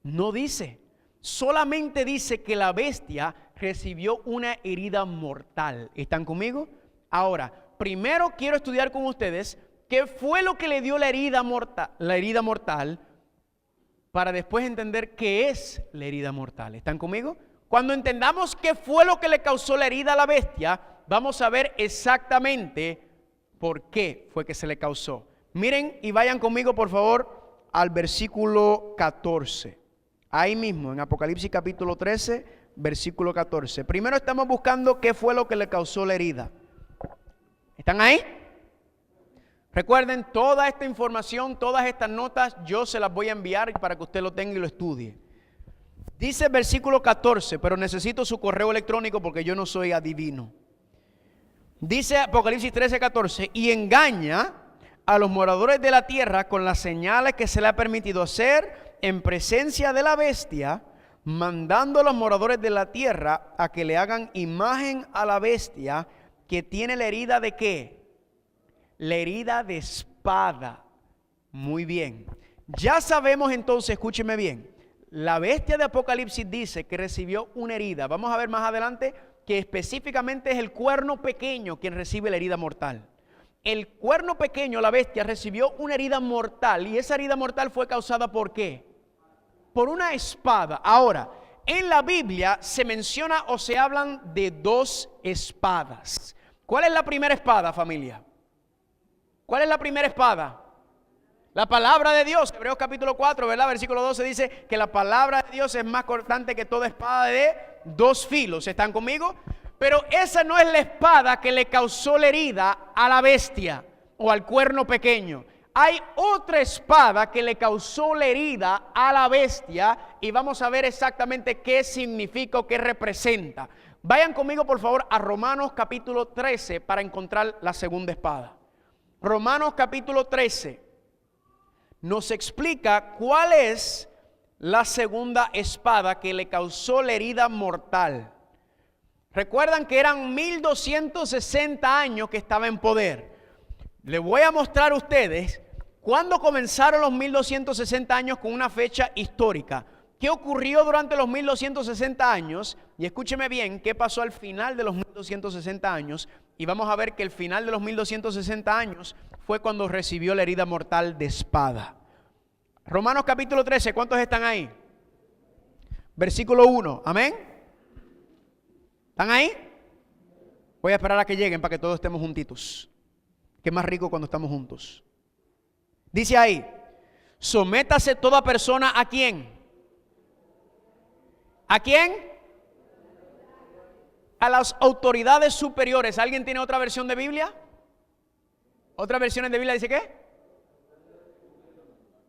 No dice. Solamente dice que la bestia recibió una herida mortal. ¿Están conmigo? Ahora, primero quiero estudiar con ustedes qué fue lo que le dio la herida mortal, para después entender qué es la herida mortal. ¿Están conmigo? Cuando entendamos qué fue lo que le causó la herida a la bestia, vamos a ver exactamente por qué fue que se le causó. Miren y vayan conmigo por favor al versículo 14. Ahí mismo en Apocalipsis capítulo 13, versículo 14. Primero estamos buscando qué fue lo que le causó la herida. ¿Están ahí? Recuerden, toda esta información, todas estas notas, yo se las voy a enviar para que usted lo tenga y lo estudie. Dice el versículo 14, pero necesito su correo electrónico porque yo no soy adivino. Dice Apocalipsis 13, 14, y engaña a los moradores de la tierra con las señales que se le ha permitido hacer en presencia de la bestia, mandando a los moradores de la tierra a que le hagan imagen a la bestia que tiene la herida ¿de qué? La herida de espada. Muy bien. Ya sabemos entonces, escúcheme bien, la bestia de Apocalipsis dice que recibió una herida. Vamos a ver más adelante que específicamente es el cuerno pequeño quien recibe la herida mortal. El cuerno pequeño, la bestia, recibió una herida mortal y esa herida mortal fue causada ¿por qué? Por una espada. Ahora, en la Biblia se menciona o se hablan de dos espadas. ¿Cuál es la primera espada, familia? ¿Cuál es la primera espada? La palabra de Dios. Hebreos capítulo 4, ¿verdad? Versículo 12 dice que la palabra de Dios es más cortante que toda espada de dos filos. ¿Están conmigo? Pero esa no es la espada que le causó la herida a la bestia o al cuerno pequeño. Hay otra espada que le causó la herida a la bestia y vamos a ver exactamente qué significa o qué representa. Vayan conmigo por favor a Romanos capítulo 13 para encontrar la segunda espada. Romanos capítulo 13 nos explica cuál es la segunda espada que le causó la herida mortal. Recuerdan que eran 1260 años que estaba en poder. Les voy a mostrar a ustedes cuándo comenzaron los 1260 años con una fecha histórica. ¿Qué ocurrió durante los 1260 años? Y escúcheme bien, ¿qué pasó al final de los 1260 años? Y vamos a ver que el final de los 1260 años fue cuando recibió la herida mortal de espada. Romanos capítulo 13, ¿cuántos están ahí? Versículo 1, ¿amén? ¿Están ahí? Voy a esperar a que lleguen para que todos estemos juntitos. Qué más rico cuando estamos juntos. Dice ahí, sométase toda persona ¿a quién? ¿A quién? A las autoridades superiores. ¿Alguien tiene otra versión de Biblia? ¿Otras versiones de Biblia dice qué?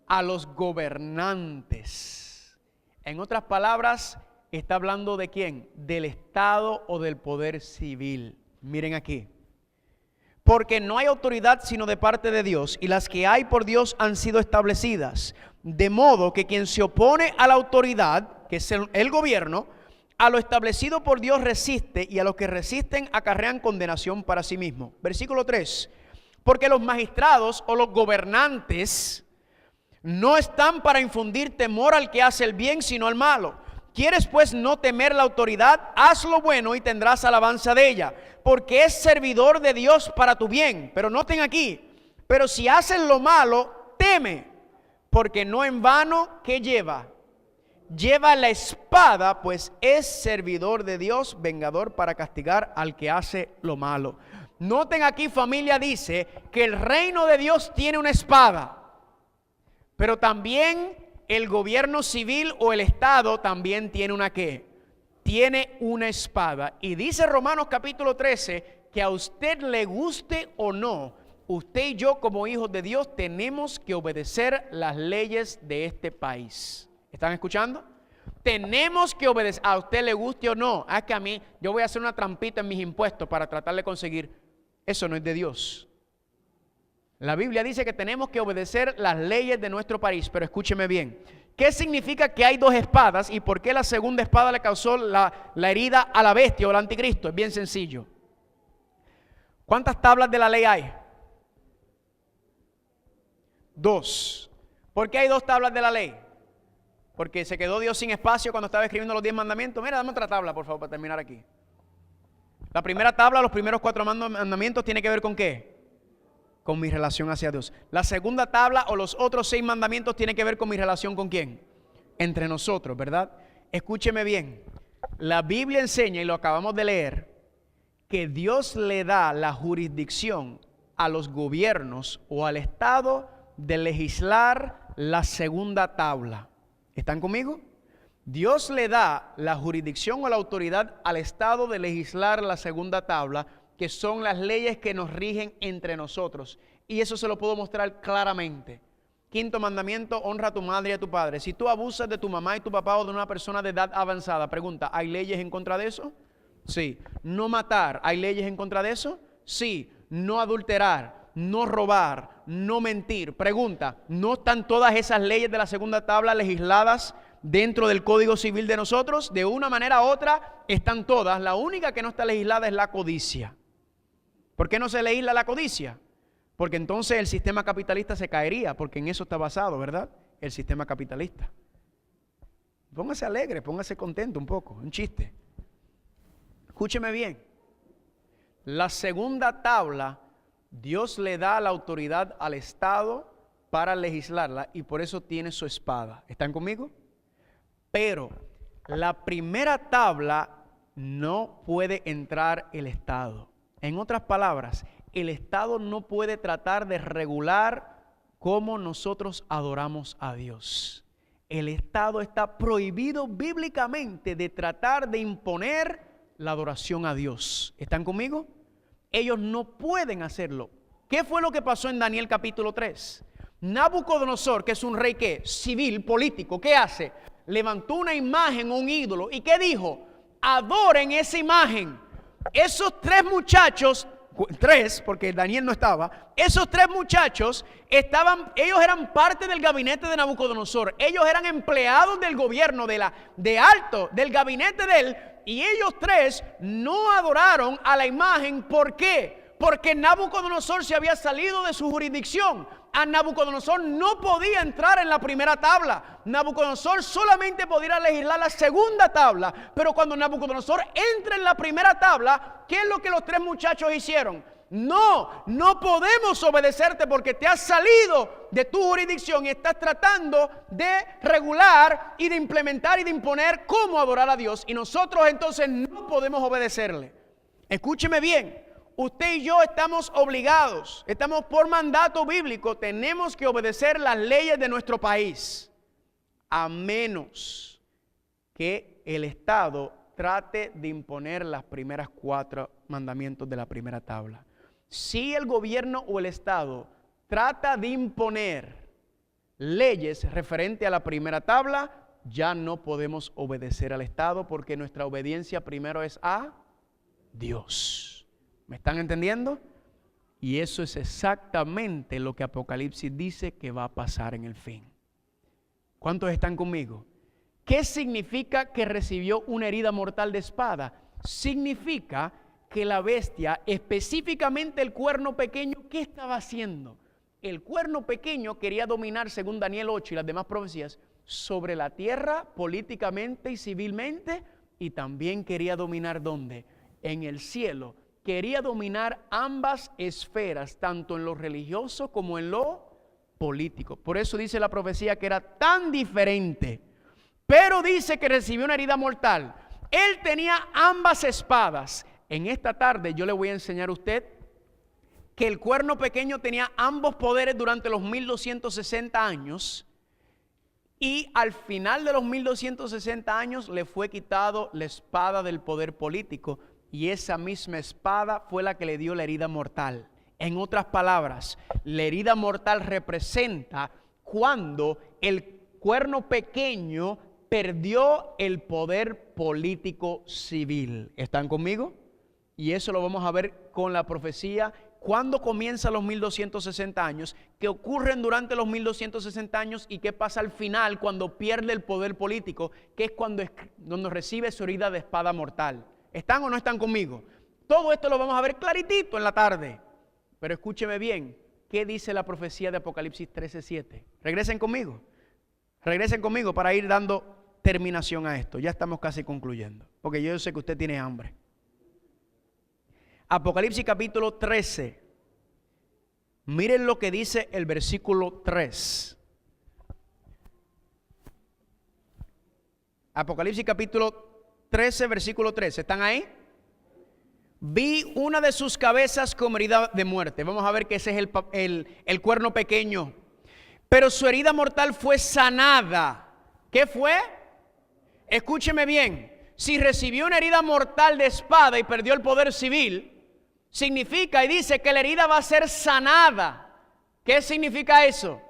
A los gobernantes. En otras palabras, está hablando de quién? Del Estado o del poder civil. Miren aquí. Porque no hay autoridad sino de parte de Dios, y las que hay por Dios han sido establecidas. De modo que quien se opone a la autoridad, que es el gobierno, a lo establecido por Dios resiste, y a los que resisten acarrean condenación para sí mismo. Versículo 3. Porque los magistrados o los gobernantes no están para infundir temor al que hace el bien, sino al malo. ¿Quieres pues no temer la autoridad? Haz lo bueno y tendrás alabanza de ella, porque es servidor de Dios para tu bien. Pero noten aquí, pero si haces lo malo, teme, porque no en vano, ¿qué lleva? Lleva la espada, pues es servidor de Dios, vengador para castigar al que hace lo malo. Noten aquí, familia, dice que el reino de Dios tiene una espada, pero también el gobierno civil o el Estado también tiene una ¿qué? Tiene una espada. Y dice Romanos capítulo 13 que a usted le guste o no, usted y yo como hijos de Dios tenemos que obedecer las leyes de este país. ¿Están escuchando? Tenemos que obedecer, a usted le guste o no. Es que a mí, yo voy a hacer una trampita en mis impuestos para tratar de conseguir. Eso no es de Dios. La Biblia dice que tenemos que obedecer las leyes de nuestro país, pero escúcheme bien. ¿Qué significa que hay dos espadas y por qué la segunda espada le causó la herida a la bestia o al anticristo? Es bien sencillo. ¿Cuántas tablas de la ley hay? 2. ¿Por qué hay 2 tablas de la ley? Porque se quedó Dios sin espacio cuando estaba escribiendo los 10 mandamientos. Mira, dame otra tabla, por favor, para terminar aquí. La primera tabla, los primeros 4 mandamientos, tiene que ver con ¿qué? Con mi relación hacia Dios. La segunda tabla o los otros 6 mandamientos tienen que ver con mi relación con ¿quién? Entre nosotros, ¿verdad? Escúcheme bien. La Biblia enseña, y lo acabamos de leer, que Dios le da la jurisdicción a los gobiernos o al Estado de legislar la segunda tabla. ¿Están conmigo? Dios le da la jurisdicción o la autoridad al Estado de legislar la segunda tabla, que son las leyes que nos rigen entre nosotros. Y eso se lo puedo mostrar claramente. 5º mandamiento, honra a tu madre y a tu padre. Si tú abusas de tu mamá y tu papá o de una persona de edad avanzada, pregunta, ¿hay leyes en contra de eso? Sí. No matar, ¿hay leyes en contra de eso? Sí. No adulterar, no robar, no mentir. Pregunta, ¿no están todas esas leyes de la segunda tabla legisladas dentro del Código Civil de nosotros? De una manera u otra están todas. La única que no está legislada es la codicia. ¿Por qué no se legisla la codicia? Porque entonces el sistema capitalista se caería, porque en eso está basado, ¿verdad? El sistema capitalista. Póngase alegre, póngase contento un poco, un chiste. Escúcheme bien. La segunda tabla, Dios le da la autoridad al Estado para legislarla y por eso tiene su espada. ¿Están conmigo? Pero la primera tabla no puede entrar el Estado. En otras palabras, el Estado no puede tratar de regular cómo nosotros adoramos a Dios. El Estado está prohibido bíblicamente de tratar de imponer la adoración a Dios. ¿Están conmigo? Ellos no pueden hacerlo. ¿Qué fue lo que pasó en Daniel capítulo 3? Nabucodonosor, que es un rey ¿qué? Civil, político, ¿qué hace? Levantó una imagen, un ídolo. ¿Y qué dijo? Adoren esa imagen. Esos 3 muchachos, 3, porque Daniel no estaba, esos 3 muchachos ellos eran parte del gabinete de Nabucodonosor. Ellos eran empleados del gobierno, de alto, del gabinete de él. Y ellos 3 no adoraron a la imagen. ¿Por qué? Porque Nabucodonosor se había salido de su jurisdicción. A Nabucodonosor no podía entrar en la primera tabla. Nabucodonosor solamente podía legislar la segunda tabla. Pero cuando Nabucodonosor entra en la primera tabla, ¿qué es lo que los 3 muchachos hicieron? No podemos obedecerte porque te has salido de tu jurisdicción y estás tratando de regular y de implementar y de imponer cómo adorar a Dios. Y nosotros entonces no podemos obedecerle. Escúcheme bien. Usted y yo estamos obligados, estamos por mandato bíblico, tenemos que obedecer las leyes de nuestro país, a menos que el Estado trate de imponer las primeras 4 mandamientos de la primera tabla. Si el gobierno o el Estado trata de imponer leyes referente a la primera tabla, ya no podemos obedecer al Estado porque nuestra obediencia primero es a Dios. ¿Me están entendiendo? Y eso es exactamente lo que Apocalipsis dice que va a pasar en el fin. ¿Cuántos están conmigo? ¿Qué significa que recibió una herida mortal de espada? Significa que la bestia, específicamente el cuerno pequeño, ¿qué estaba haciendo? El cuerno pequeño quería dominar, según Daniel 8 y las demás profecías, sobre la tierra políticamente y civilmente, y también quería dominar ¿dónde? En el cielo. Quería dominar ambas esferas, tanto en lo religioso como en lo político. Por eso dice la profecía que era tan diferente. Pero dice que recibió una herida mortal. Él tenía ambas espadas. En esta tarde yo le voy a enseñar a usted que el cuerno pequeño tenía ambos poderes durante los 1260 años. Y al final de los 1260 años le fue quitado la espada del poder político. Y esa misma espada fue la que le dio la herida mortal. En otras palabras, la herida mortal representa cuando el cuerno pequeño perdió el poder político civil. ¿Están conmigo? Y eso lo vamos a ver con la profecía ¿cuándo comienzan los 1260 años? ¿Qué ocurren durante los 1260 años? ¿Y qué pasa al final cuando pierde el poder político? Que es cuando recibe su herida de espada mortal. ¿Están o no están conmigo? Todo esto lo vamos a ver claritito en la tarde. Pero escúcheme bien, ¿qué dice la profecía de Apocalipsis 13:7? Regresen conmigo para ir dando terminación a esto. Ya estamos casi concluyendo, porque yo sé que usted tiene hambre. Apocalipsis capítulo 13. Miren lo que dice el versículo 3. Apocalipsis capítulo 13, versículo 3. ¿Están ahí? Vi una de sus cabezas como herida de muerte. Vamos a ver que ese es el cuerno pequeño. Pero su herida mortal fue sanada. ¿Qué fue? Escúcheme bien. Si recibió una herida mortal de espada y perdió el poder civil, significa y dice que la herida va a ser sanada. ¿Qué significa eso?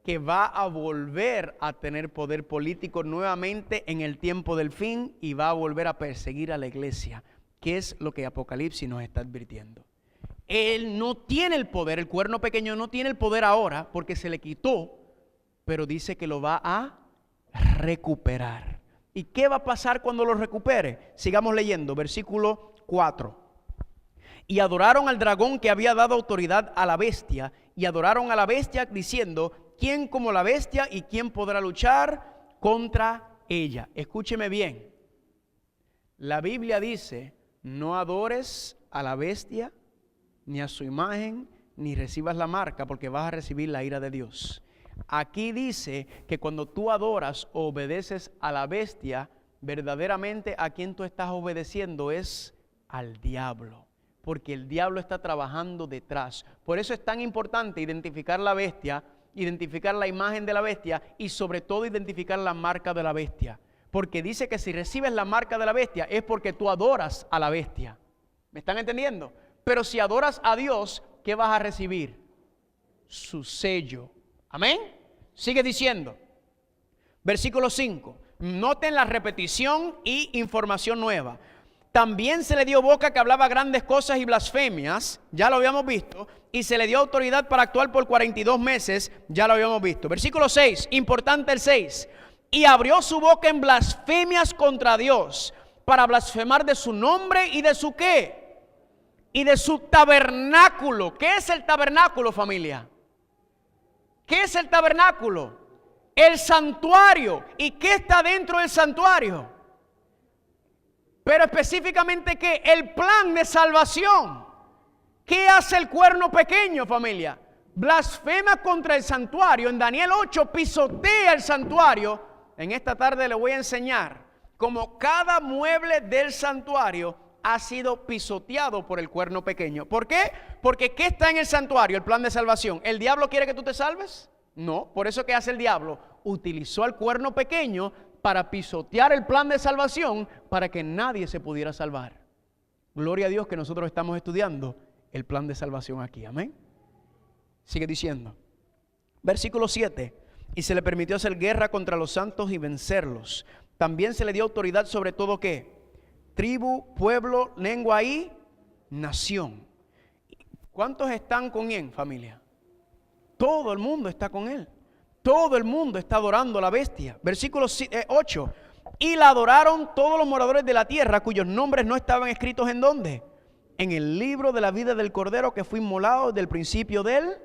Que va a volver a tener poder político nuevamente en el tiempo del fin y va a volver a perseguir a la iglesia, que es lo que Apocalipsis nos está advirtiendo. Él no tiene el poder, el cuerno pequeño no tiene el poder ahora porque se le quitó, pero dice que lo va a recuperar. ¿Y qué va a pasar cuando lo recupere? Sigamos leyendo, versículo 4. Y adoraron al dragón que había dado autoridad a la bestia, y adoraron a la bestia diciendo: ¿quién como la bestia y quién podrá luchar contra ella? Escúcheme bien. La Biblia dice: no adores a la bestia, ni a su imagen, ni recibas la marca, porque vas a recibir la ira de Dios. Aquí dice que cuando tú adoras o obedeces a la bestia, verdaderamente a quien tú estás obedeciendo es al diablo, porque el diablo está trabajando detrás. Por eso es tan importante identificar la bestia, identificar la imagen de la bestia y sobre todo identificar la marca de la bestia. Porque dice que si recibes la marca de la bestia es porque tú adoras a la bestia. ¿Me están entendiendo? Pero si adoras a Dios, ¿qué vas a recibir? Su sello. Amén. Sigue diciendo. Versículo 5. Noten la repetición y información nueva. También se le dio boca que hablaba grandes cosas y blasfemias, ya lo habíamos visto, y se le dio autoridad para actuar por 42 meses, ya lo habíamos visto. Versículo 6, importante el 6. Y abrió su boca en blasfemias contra Dios, para blasfemar de su nombre y de su ¿qué? Y de su tabernáculo. ¿Qué es el tabernáculo, familia? ¿Qué es el tabernáculo? El santuario. ¿Y qué está dentro del santuario? Pero específicamente ¿qué? El plan de salvación. ¿Qué hace el cuerno pequeño, familia? Blasfema contra el santuario. En Daniel 8 pisotea el santuario. En esta tarde le voy a enseñar cómo cada mueble del santuario ha sido pisoteado por el cuerno pequeño. ¿Por qué? Porque ¿qué está en el santuario? El plan de salvación. ¿El diablo quiere que tú te salves? No. Por eso ¿qué hace el diablo? Utilizó al cuerno pequeño para pisotear el plan de salvación para que nadie se pudiera salvar. Gloria a Dios que nosotros estamos estudiando el plan de salvación aquí. Amén. Sigue diciendo. Versículo 7. Y se le permitió hacer guerra contra los santos y vencerlos. También se le dio autoridad sobre todo ¿qué? Tribu, pueblo, lengua y nación. ¿Cuántos están con él, familia? Todo el mundo está con él. Todo el mundo está adorando a la bestia. Versículo 8. Y la adoraron todos los moradores de la tierra, cuyos nombres no estaban escritos ¿en dónde? En el libro de la vida del Cordero que fue inmolado desde el principio del.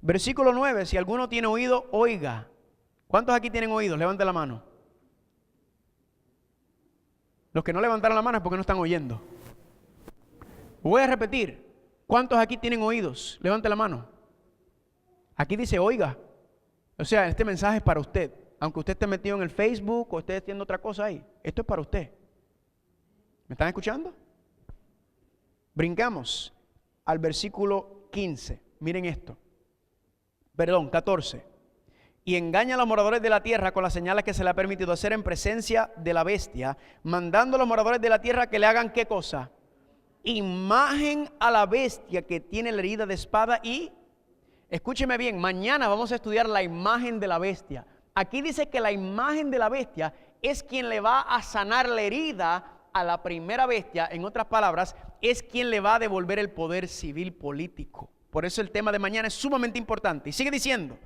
Versículo 9. Si alguno tiene oído, oiga. ¿Cuántos aquí tienen oídos? Levanten la mano. Los que no levantaron la mano es porque no están oyendo. Voy a repetir. ¿Cuántos aquí tienen oídos? Levanten la mano. Aquí dice oiga. O sea, este mensaje es para usted. Aunque usted esté metido en el Facebook o esté haciendo otra cosa ahí. Esto es para usted. ¿Me están escuchando? Brincamos al versículo 15. Miren esto. 14. Y engaña a los moradores de la tierra con las señales que se le ha permitido hacer en presencia de la bestia, mandando a los moradores de la tierra que le hagan ¿qué cosa? Imagen a la bestia que tiene la herida de espada y... Escúcheme bien, mañana vamos a estudiar la imagen de la bestia. Aquí dice que la imagen de la bestia es quien le va a sanar la herida a la primera bestia. En otras palabras, es quien le va a devolver el poder civil político. Por eso el tema de mañana es sumamente importante. Y sigue diciendo,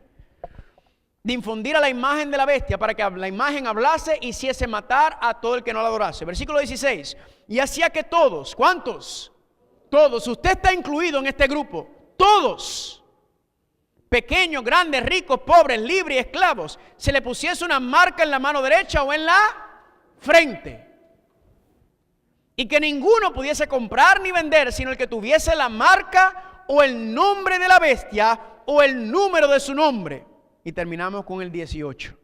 de infundir a la imagen de la bestia para que la imagen hablase y hiciese matar a todo el que no la adorase. Versículo 16, y hacía que todos, ¿cuántos? Todos, usted está incluido en este grupo, todos, pequeños, grandes, ricos, pobres, libres y esclavos, se le pusiese una marca en la mano derecha o en la frente. Y que ninguno pudiese comprar ni vender, sino el que tuviese la marca o el nombre de la bestia o el número de su nombre. Y terminamos con el 18.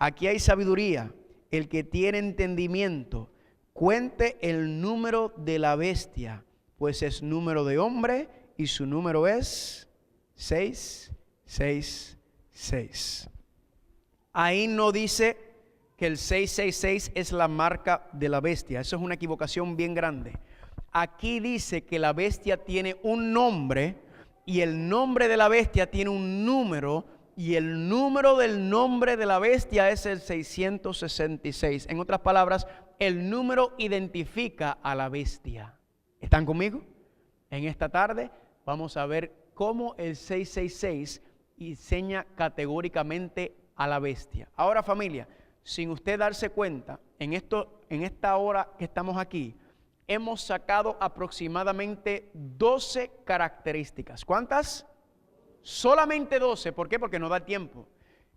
Aquí hay sabiduría. El que tiene entendimiento, cuente el número de la bestia, pues es número de hombre y su número es 666. Ahí no dice que el 666 es la marca de la bestia. Eso es una equivocación bien grande. Aquí dice que la bestia tiene un nombre y el nombre de la bestia tiene un número y el número del nombre de la bestia es el 666. En otras palabras, el número identifica a la bestia. ¿Están conmigo? En esta tarde vamos a ver cómo el 666 enseña categóricamente a la bestia. Ahora, familia, sin usted darse cuenta, en esta hora que estamos aquí, hemos sacado aproximadamente 12 características. ¿Cuántas? Solamente 12. ¿Por qué? Porque no da tiempo.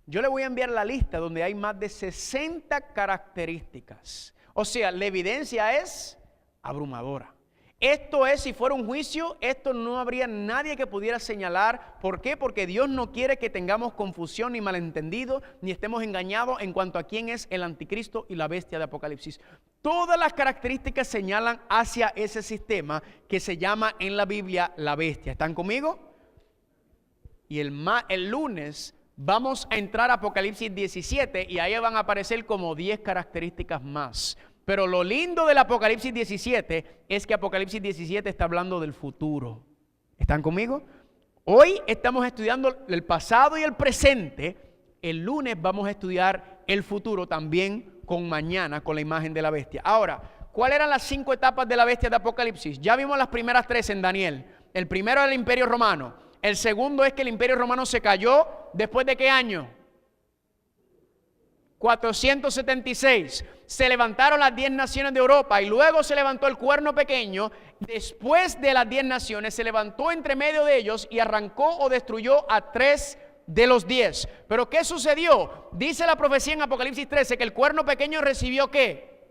Yo le voy a enviar la lista donde hay más de 60 características. O sea, la evidencia es abrumadora. Esto es, si fuera un juicio, esto no habría nadie que pudiera señalar. ¿Por qué? Porque Dios no quiere que tengamos confusión ni malentendido, ni estemos engañados en cuanto a quién es el anticristo y la bestia de Apocalipsis. Todas las características señalan hacia ese sistema que se llama en la Biblia la bestia. ¿Están conmigo? Y el lunes vamos a entrar a Apocalipsis 17 y ahí van a aparecer como 10 características más. Pero lo lindo del Apocalipsis 17 es que Apocalipsis 17 está hablando del futuro. ¿Están conmigo? Hoy estamos estudiando el pasado y el presente. El lunes vamos a estudiar el futuro también con mañana, con la imagen de la bestia. Ahora, ¿cuáles eran las 5 etapas de la bestia de Apocalipsis? Ya vimos las primeras 3 en Daniel. El primero era el Imperio Romano. El segundo es que el Imperio Romano se cayó. ¿Después de qué año? 476. Se levantaron las 10 naciones de Europa y luego se levantó el cuerno pequeño. Después de las 10 naciones se levantó entre medio de ellos y arrancó o destruyó a 3 de los 10. Pero ¿qué sucedió? Dice la profecía en Apocalipsis 13 que el cuerno pequeño recibió ¿qué?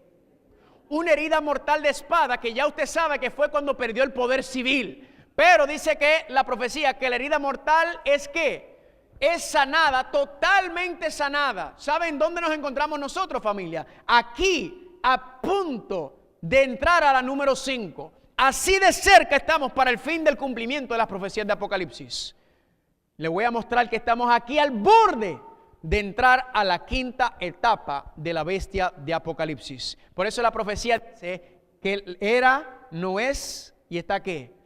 Una herida mortal de espada, que ya usted sabe que fue cuando perdió el poder civil. Pero dice que la profecía que la herida mortal es ¿qué? Es sanada, totalmente sanada. ¿Saben dónde nos encontramos nosotros, familia? Aquí, a punto de entrar a la número 5. Así de cerca estamos para el fin del cumplimiento de las profecías de Apocalipsis. Le voy a mostrar que estamos aquí al borde de entrar a la 5ª etapa de la bestia de Apocalipsis. Por eso la profecía dice que él era, no es y está ¿qué?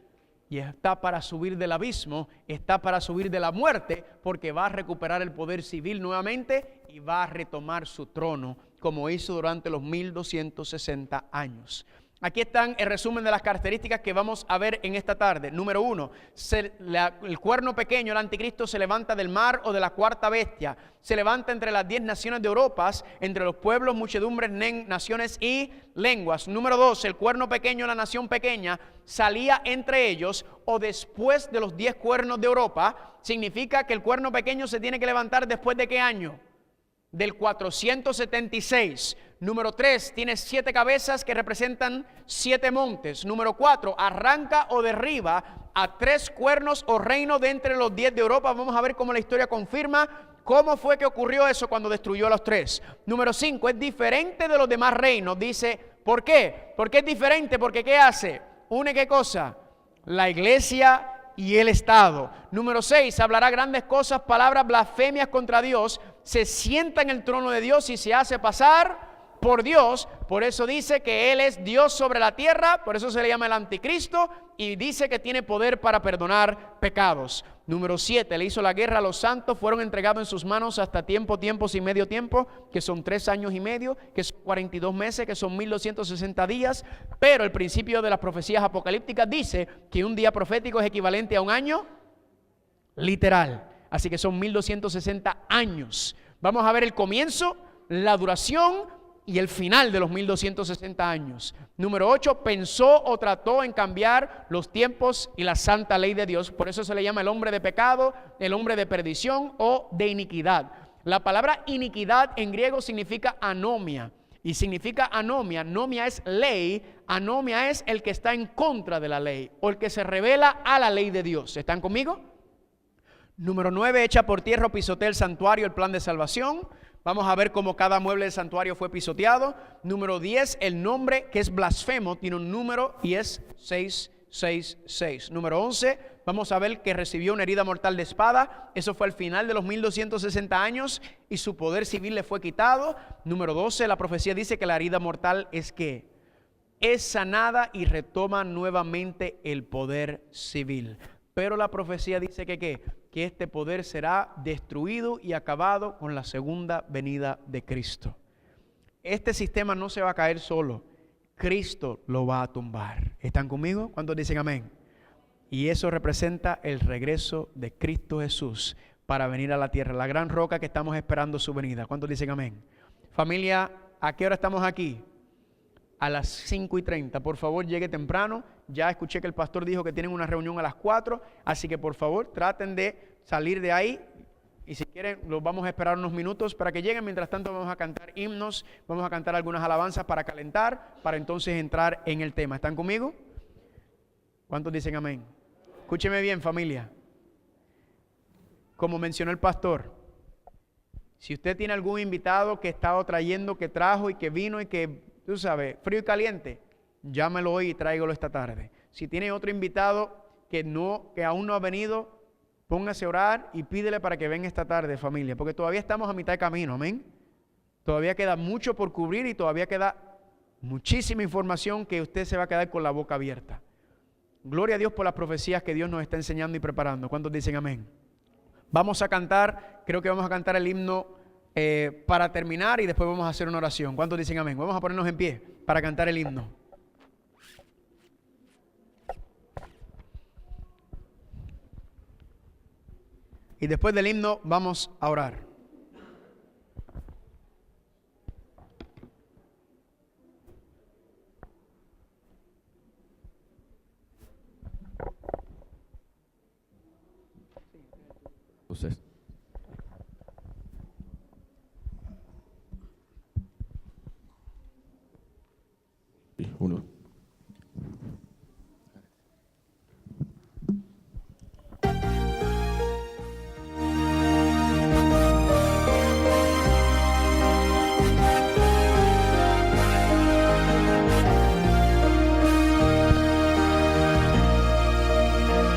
Y está para subir del abismo, está para subir de la muerte, porque va a recuperar el poder civil nuevamente y va a retomar su trono, como hizo durante los 1260 años. Aquí están el resumen de las características que vamos a ver en esta tarde. Número 1, el cuerno pequeño, el anticristo, se levanta del mar o de la 4ª bestia. Se levanta entre las 10 naciones de Europa, entre los pueblos, muchedumbres, naciones y lenguas. Número 2, el cuerno pequeño, la nación pequeña, salía entre ellos o después de los 10 cuernos de Europa. Significa que el cuerno pequeño se tiene que levantar después de ¿qué año? Del 476. Número 3, tiene 7 cabezas que representan 7 montes. Número 4, arranca o derriba a 3 cuernos o reinos de entre los 10 de Europa. Vamos a ver cómo la historia confirma cómo fue que ocurrió eso cuando destruyó a los 3. Número 5, es diferente de los demás reinos. Dice, ¿por qué? ¿Por qué es diferente? Porque ¿qué hace? Une ¿qué cosa? La iglesia y el Estado. Número 6, hablará grandes cosas, palabras blasfemias contra Dios. Se sienta en el trono de Dios y se hace pasar por Dios. Por eso dice que Él es Dios sobre la tierra. Por eso se le llama el anticristo. Y dice que tiene poder para perdonar pecados. Número 7, le hizo la guerra a los santos, fueron entregados en sus manos hasta tiempos y medio tiempo, que son 3 años y medio, que son 42 meses, que son 1260 días, pero el principio de las profecías apocalípticas dice que un día profético es equivalente a un año literal, así que son 1260 años. Vamos a ver el comienzo, la duración y el final de los 1260 años. Número 8, pensó o trató en cambiar los tiempos y la santa ley de Dios. Por eso se le llama el hombre de pecado, el hombre de perdición o de iniquidad. La palabra iniquidad en griego significa anomia. Y significa anomia. Nomia es ley. Anomia es el que está en contra de la ley o el que se revela a la ley de Dios. ¿Están conmigo? Número 9, echa por tierra o pisotea el santuario, el plan de salvación. Vamos a ver cómo cada mueble del santuario fue pisoteado. Número 10, el nombre que es blasfemo tiene un número y es 666. Número 11, vamos a ver que recibió una herida mortal de espada. Eso fue al final de los 1260 años y su poder civil le fue quitado. Número 12, la profecía dice que la herida mortal es que es sanada y retoma nuevamente el poder civil. Pero la profecía dice que este poder será destruido y acabado con la segunda venida de Cristo. Este sistema no se va a caer solo. Cristo lo va a tumbar. ¿Están conmigo? ¿Cuántos dicen amén? Y eso representa el regreso de Cristo Jesús para venir a la tierra, la gran roca que estamos esperando su venida. ¿Cuántos dicen amén? Familia, ¿a qué hora estamos aquí? A las 5:30. Por favor, llegue temprano. Ya escuché que el pastor dijo que tienen una reunión a las 4. Así que por favor, traten de salir de ahí. Y si quieren, los vamos a esperar unos minutos para que lleguen. Mientras tanto, vamos a cantar himnos. Vamos a cantar algunas alabanzas para calentar, para entonces entrar en el tema. ¿Están conmigo? ¿Cuántos dicen amén? Escúcheme bien, familia. Como mencionó el pastor, si usted tiene algún invitado que estaba trayendo, que trajo y que vino y que, tú sabes, frío y caliente, llámelo hoy y tráigalo esta tarde. Si tiene otro invitado que aún no ha venido, póngase a orar y pídele para que venga esta tarde, familia, porque todavía estamos a mitad de camino, amén. Todavía queda mucho por cubrir y todavía queda muchísima información que usted se va a quedar con la boca abierta. Gloria a Dios por las profecías que Dios nos está enseñando y preparando. ¿Cuántos dicen amén? Vamos a cantar, creo que vamos a cantar el himno para terminar y después vamos a hacer una oración. ¿Cuántos dicen amén? Vamos a ponernos en pie para cantar el himno. Y después del himno vamos a orar. Usted. Sí, uno.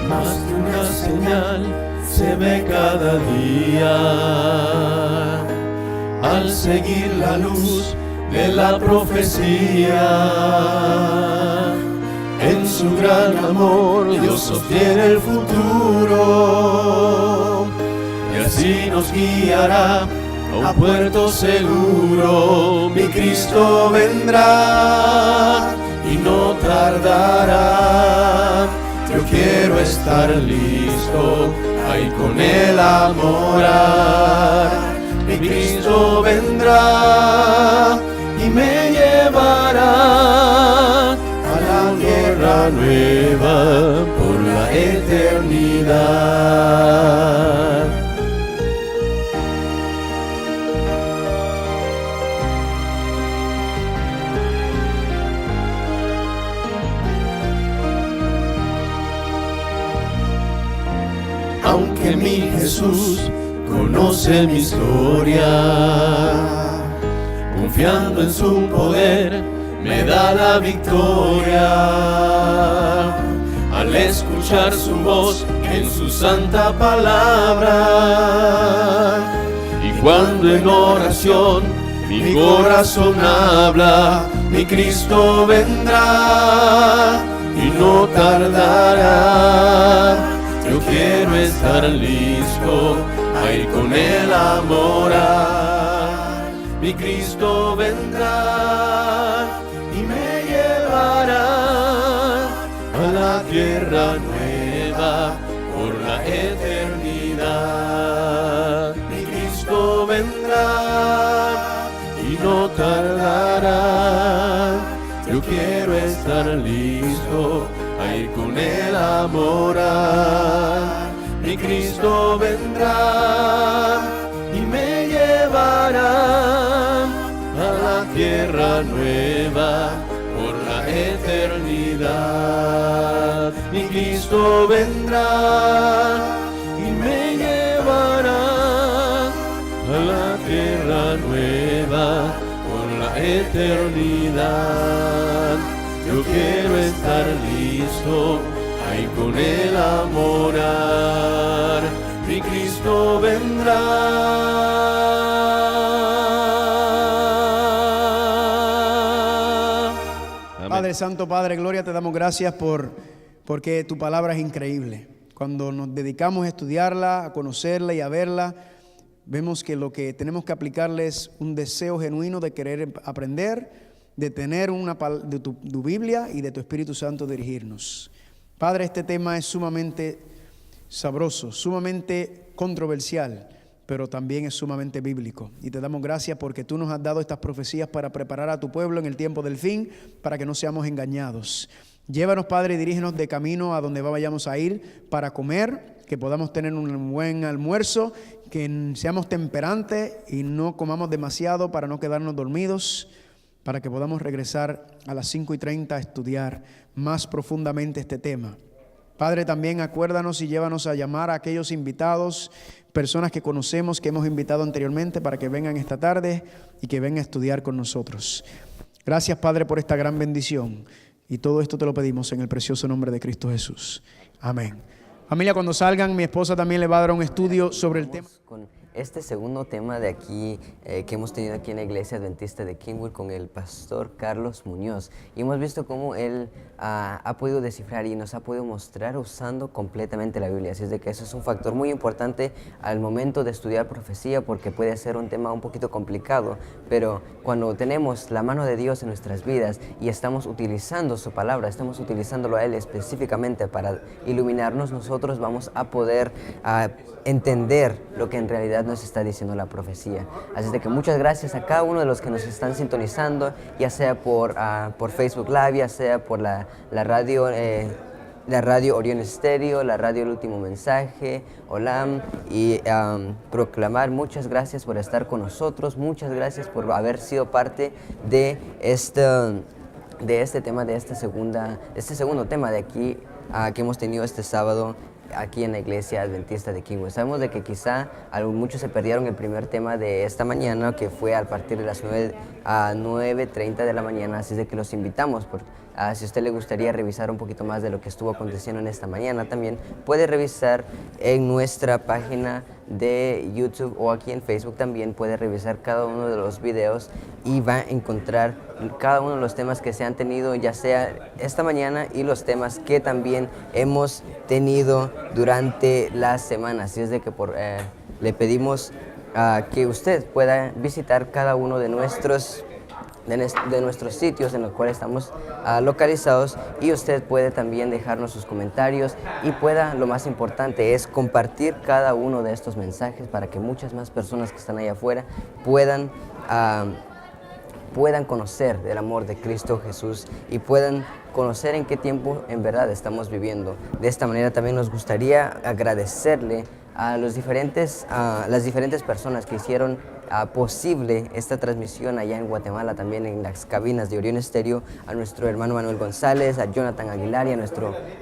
Más de una señal se ve cada día al seguir la luz de la profecía. En su gran amor Dios sostiene el futuro y así nos guiará a un puerto seguro. Mi Cristo vendrá y no tardará. Yo quiero estar listo, ahí con Él a morar. Mi Cristo vendrá y me llevará a la tierra nueva por la eternidad. Aunque mi Jesús conoce mi historia, confiando en su poder me da la victoria. Al escuchar su voz en su santa palabra, y cuando en oración mi corazón habla, mi Cristo vendrá y no tardará. Yo quiero estar estar listo a ir con Él a morar. Mi Cristo vendrá y me llevará a la tierra nueva por la eternidad. Mi Cristo vendrá y no tardará. Yo quiero estar listo a ir con Él a morar. Mi Cristo vendrá y me llevará a la tierra nueva por la eternidad. Mi Cristo vendrá y me llevará a la tierra nueva por la eternidad. Yo quiero estar listo ahí con Él a morar. Mi Cristo vendrá. Padre Santo, Padre Gloria, te damos gracias porque tu palabra es increíble. Cuando nos dedicamos a estudiarla, a conocerla y a verla, vemos que lo que tenemos que aplicarle es un deseo genuino de querer aprender, de tener de tu Biblia y de tu Espíritu Santo dirigirnos. Padre, este tema es sumamente sabroso, sumamente controversial, pero también es sumamente bíblico. Y te damos gracias porque tú nos has dado estas profecías para preparar a tu pueblo en el tiempo del fin, para que no seamos engañados. Llévanos, Padre, y dirígenos de camino a donde vayamos a ir para comer, que podamos tener un buen almuerzo, que seamos temperantes y no comamos demasiado para no quedarnos dormidos, para que podamos regresar a las 5:30 a estudiar más profundamente este tema. Padre, también acuérdanos y llévanos a llamar a aquellos invitados, personas que conocemos, que hemos invitado anteriormente, para que vengan esta tarde y que vengan a estudiar con nosotros. Gracias, Padre, por esta gran bendición. Y todo esto te lo pedimos en el precioso nombre de Cristo Jesús. Amén. Familia, cuando salgan, mi esposa también le va a dar un estudio sobre el tema. Con este segundo tema de aquí, que hemos tenido aquí en la Iglesia Adventista de Kingwood con el pastor Carlos Muñoz. Y hemos visto cómo él ha podido descifrar y nos ha podido mostrar usando completamente la Biblia. Así es de que eso es un factor muy importante al momento de estudiar profecía, porque puede ser un tema un poquito complicado, pero cuando tenemos la mano de Dios en nuestras vidas y estamos utilizando su palabra, estamos utilizándolo a Él específicamente para iluminarnos, nosotros vamos a poder entender lo que en realidad nos está diciendo la profecía. Así es de que muchas gracias a cada uno de los que nos están sintonizando, ya sea por Facebook Live, ya sea por la radio Orión Estéreo, la radio El Último Mensaje, OLAM y Proclamar. Muchas gracias por estar con nosotros, muchas gracias por haber sido parte de este tema, de este segundo tema de aquí que hemos tenido este sábado aquí en la Iglesia Adventista de Kingwood. Sabemos de que quizá muchos se perdieron el primer tema de esta mañana, que fue a partir de las 9:30 de la mañana, así es de que los invitamos. Si a usted le gustaría revisar un poquito más de lo que estuvo aconteciendo en esta mañana, también puede revisar en nuestra página de YouTube o aquí en Facebook. También puede revisar cada uno de los videos y va a encontrar cada uno de los temas que se han tenido, ya sea esta mañana, y los temas que también hemos tenido durante la semana. Así es de que le pedimos que usted pueda visitar cada uno de nuestros sitios en los cuales estamos localizados, y usted puede también dejarnos sus comentarios y lo más importante es compartir cada uno de estos mensajes para que muchas más personas que están allá afuera puedan conocer del amor de Cristo Jesús y puedan conocer en qué tiempo en verdad estamos viviendo. De esta manera también nos gustaría agradecerle a las diferentes personas que hicieron posible esta transmisión allá en Guatemala, también en las cabinas de Orión Estéreo, a nuestro hermano Manuel González, a Jonathan Aguilar y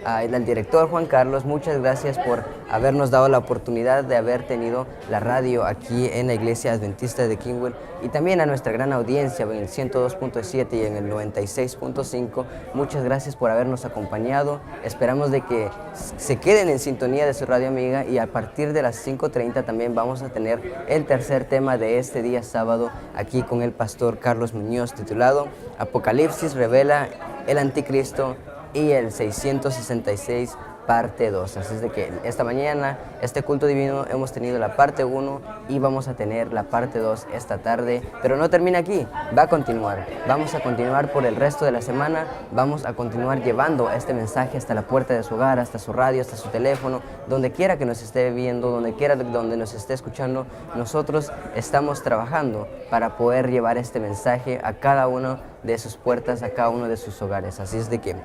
al director Juan Carlos. Muchas gracias por habernos dado la oportunidad de haber tenido la radio aquí en la Iglesia Adventista de Kingwood, y también a nuestra gran audiencia en el 102.7 y en el 96.5. Muchas gracias por habernos acompañado. Esperamos de que se queden en sintonía de su radio amiga, y a partir de las 5:30 también vamos a tener el tercer tema de este día sábado aquí con el pastor Carlos Muñoz, titulado Apocalipsis revela el anticristo y el 666 parte 2. Así es de que esta mañana, este culto divino, hemos tenido la parte 1 y vamos a tener la parte 2 esta tarde. Pero no termina aquí, va a continuar. Vamos a continuar por el resto de la semana, vamos a continuar llevando este mensaje hasta la puerta de su hogar, hasta su radio, hasta su teléfono, donde quiera que nos esté viendo, donde quiera donde nos esté escuchando. Nosotros estamos trabajando para poder llevar este mensaje a cada uno de sus puertas, a cada uno de sus hogares. Así es de que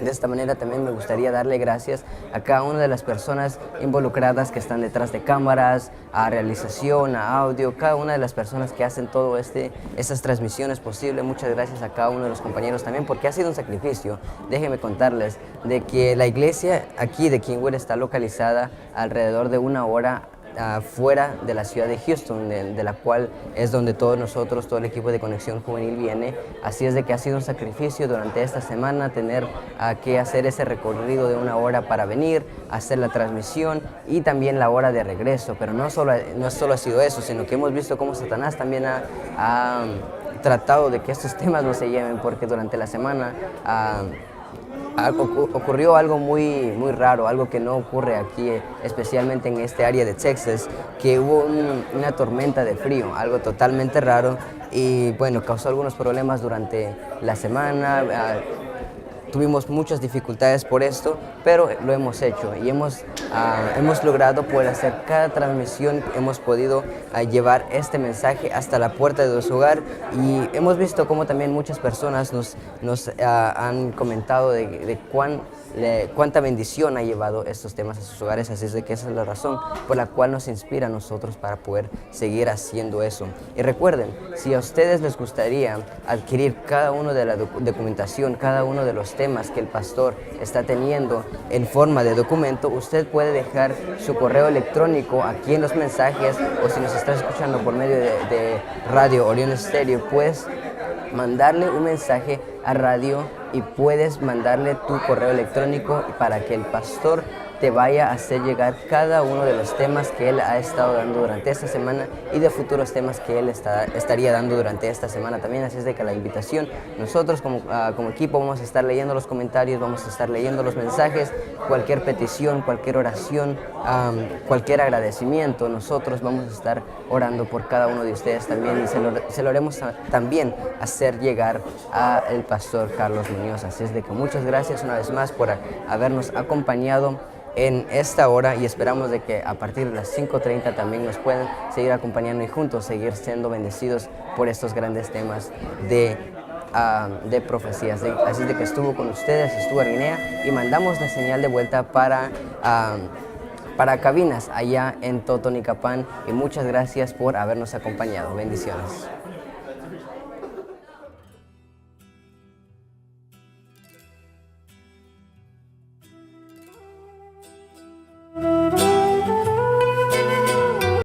de esta manera también me gustaría darle gracias a cada una de las personas involucradas que están detrás de cámaras, a realización, a audio, cada una de las personas que hacen todo estas transmisiones posibles. Muchas gracias a cada uno de los compañeros también, porque ha sido un sacrificio. Déjenme contarles de que la iglesia aquí de Kingwood está localizada alrededor de 1 hora fuera de la ciudad de Houston, de la cual es donde todos nosotros, todo el equipo de Conexión Juvenil viene. Así es de que ha sido un sacrificio durante esta semana tener que hacer ese recorrido de 1 hora para venir, hacer la transmisión y también la hora de regreso. Pero no solo ha sido eso, sino que hemos visto cómo Satanás también ha tratado de que estos temas no se lleven, porque durante la semana ocurrió algo muy raro, algo que no ocurre aquí, especialmente en este área de Texas, que hubo una tormenta de frío, algo totalmente raro, y bueno, causó algunos problemas durante la semana. Tuvimos muchas dificultades por esto, pero lo hemos hecho y hemos logrado poder hacer cada transmisión. Hemos podido llevar este mensaje hasta la puerta de su hogar, y hemos visto cómo también muchas personas nos han comentado de cuánta bendición ha llevado estos temas a sus hogares. Así es de que esa es la razón por la cual nos inspira a nosotros para poder seguir haciendo eso. Y recuerden, si a ustedes les gustaría adquirir cada uno de la documentación, cada uno de los temas que el pastor está teniendo en forma de documento, usted puede dejar su correo electrónico aquí en los mensajes, o si nos está escuchando por medio de Radio Orión Estéreo, puedes mandarle un mensaje a radio y puedes mandarle tu correo electrónico para que el pastor te vaya a hacer llegar cada uno de los temas que él ha estado dando durante esta semana y de futuros temas que él estaría dando durante esta semana también. Así es de que la invitación, nosotros como equipo vamos a estar leyendo los comentarios, vamos a estar leyendo los mensajes, cualquier petición, cualquier oración, cualquier agradecimiento, nosotros vamos a estar orando por cada uno de ustedes también, y se lo haremos también hacer llegar al pastor Carlos Muñoz. Así es de que muchas gracias una vez más por habernos acompañado en esta hora, y esperamos de que a partir de las 5:30 también nos puedan seguir acompañando y juntos seguir siendo bendecidos por estos grandes temas de profecías. Así de que estuvo con ustedes, estuvo Guinea, y mandamos la señal de vuelta para cabinas allá en Totonicapán, y muchas gracias por habernos acompañado. Bendiciones.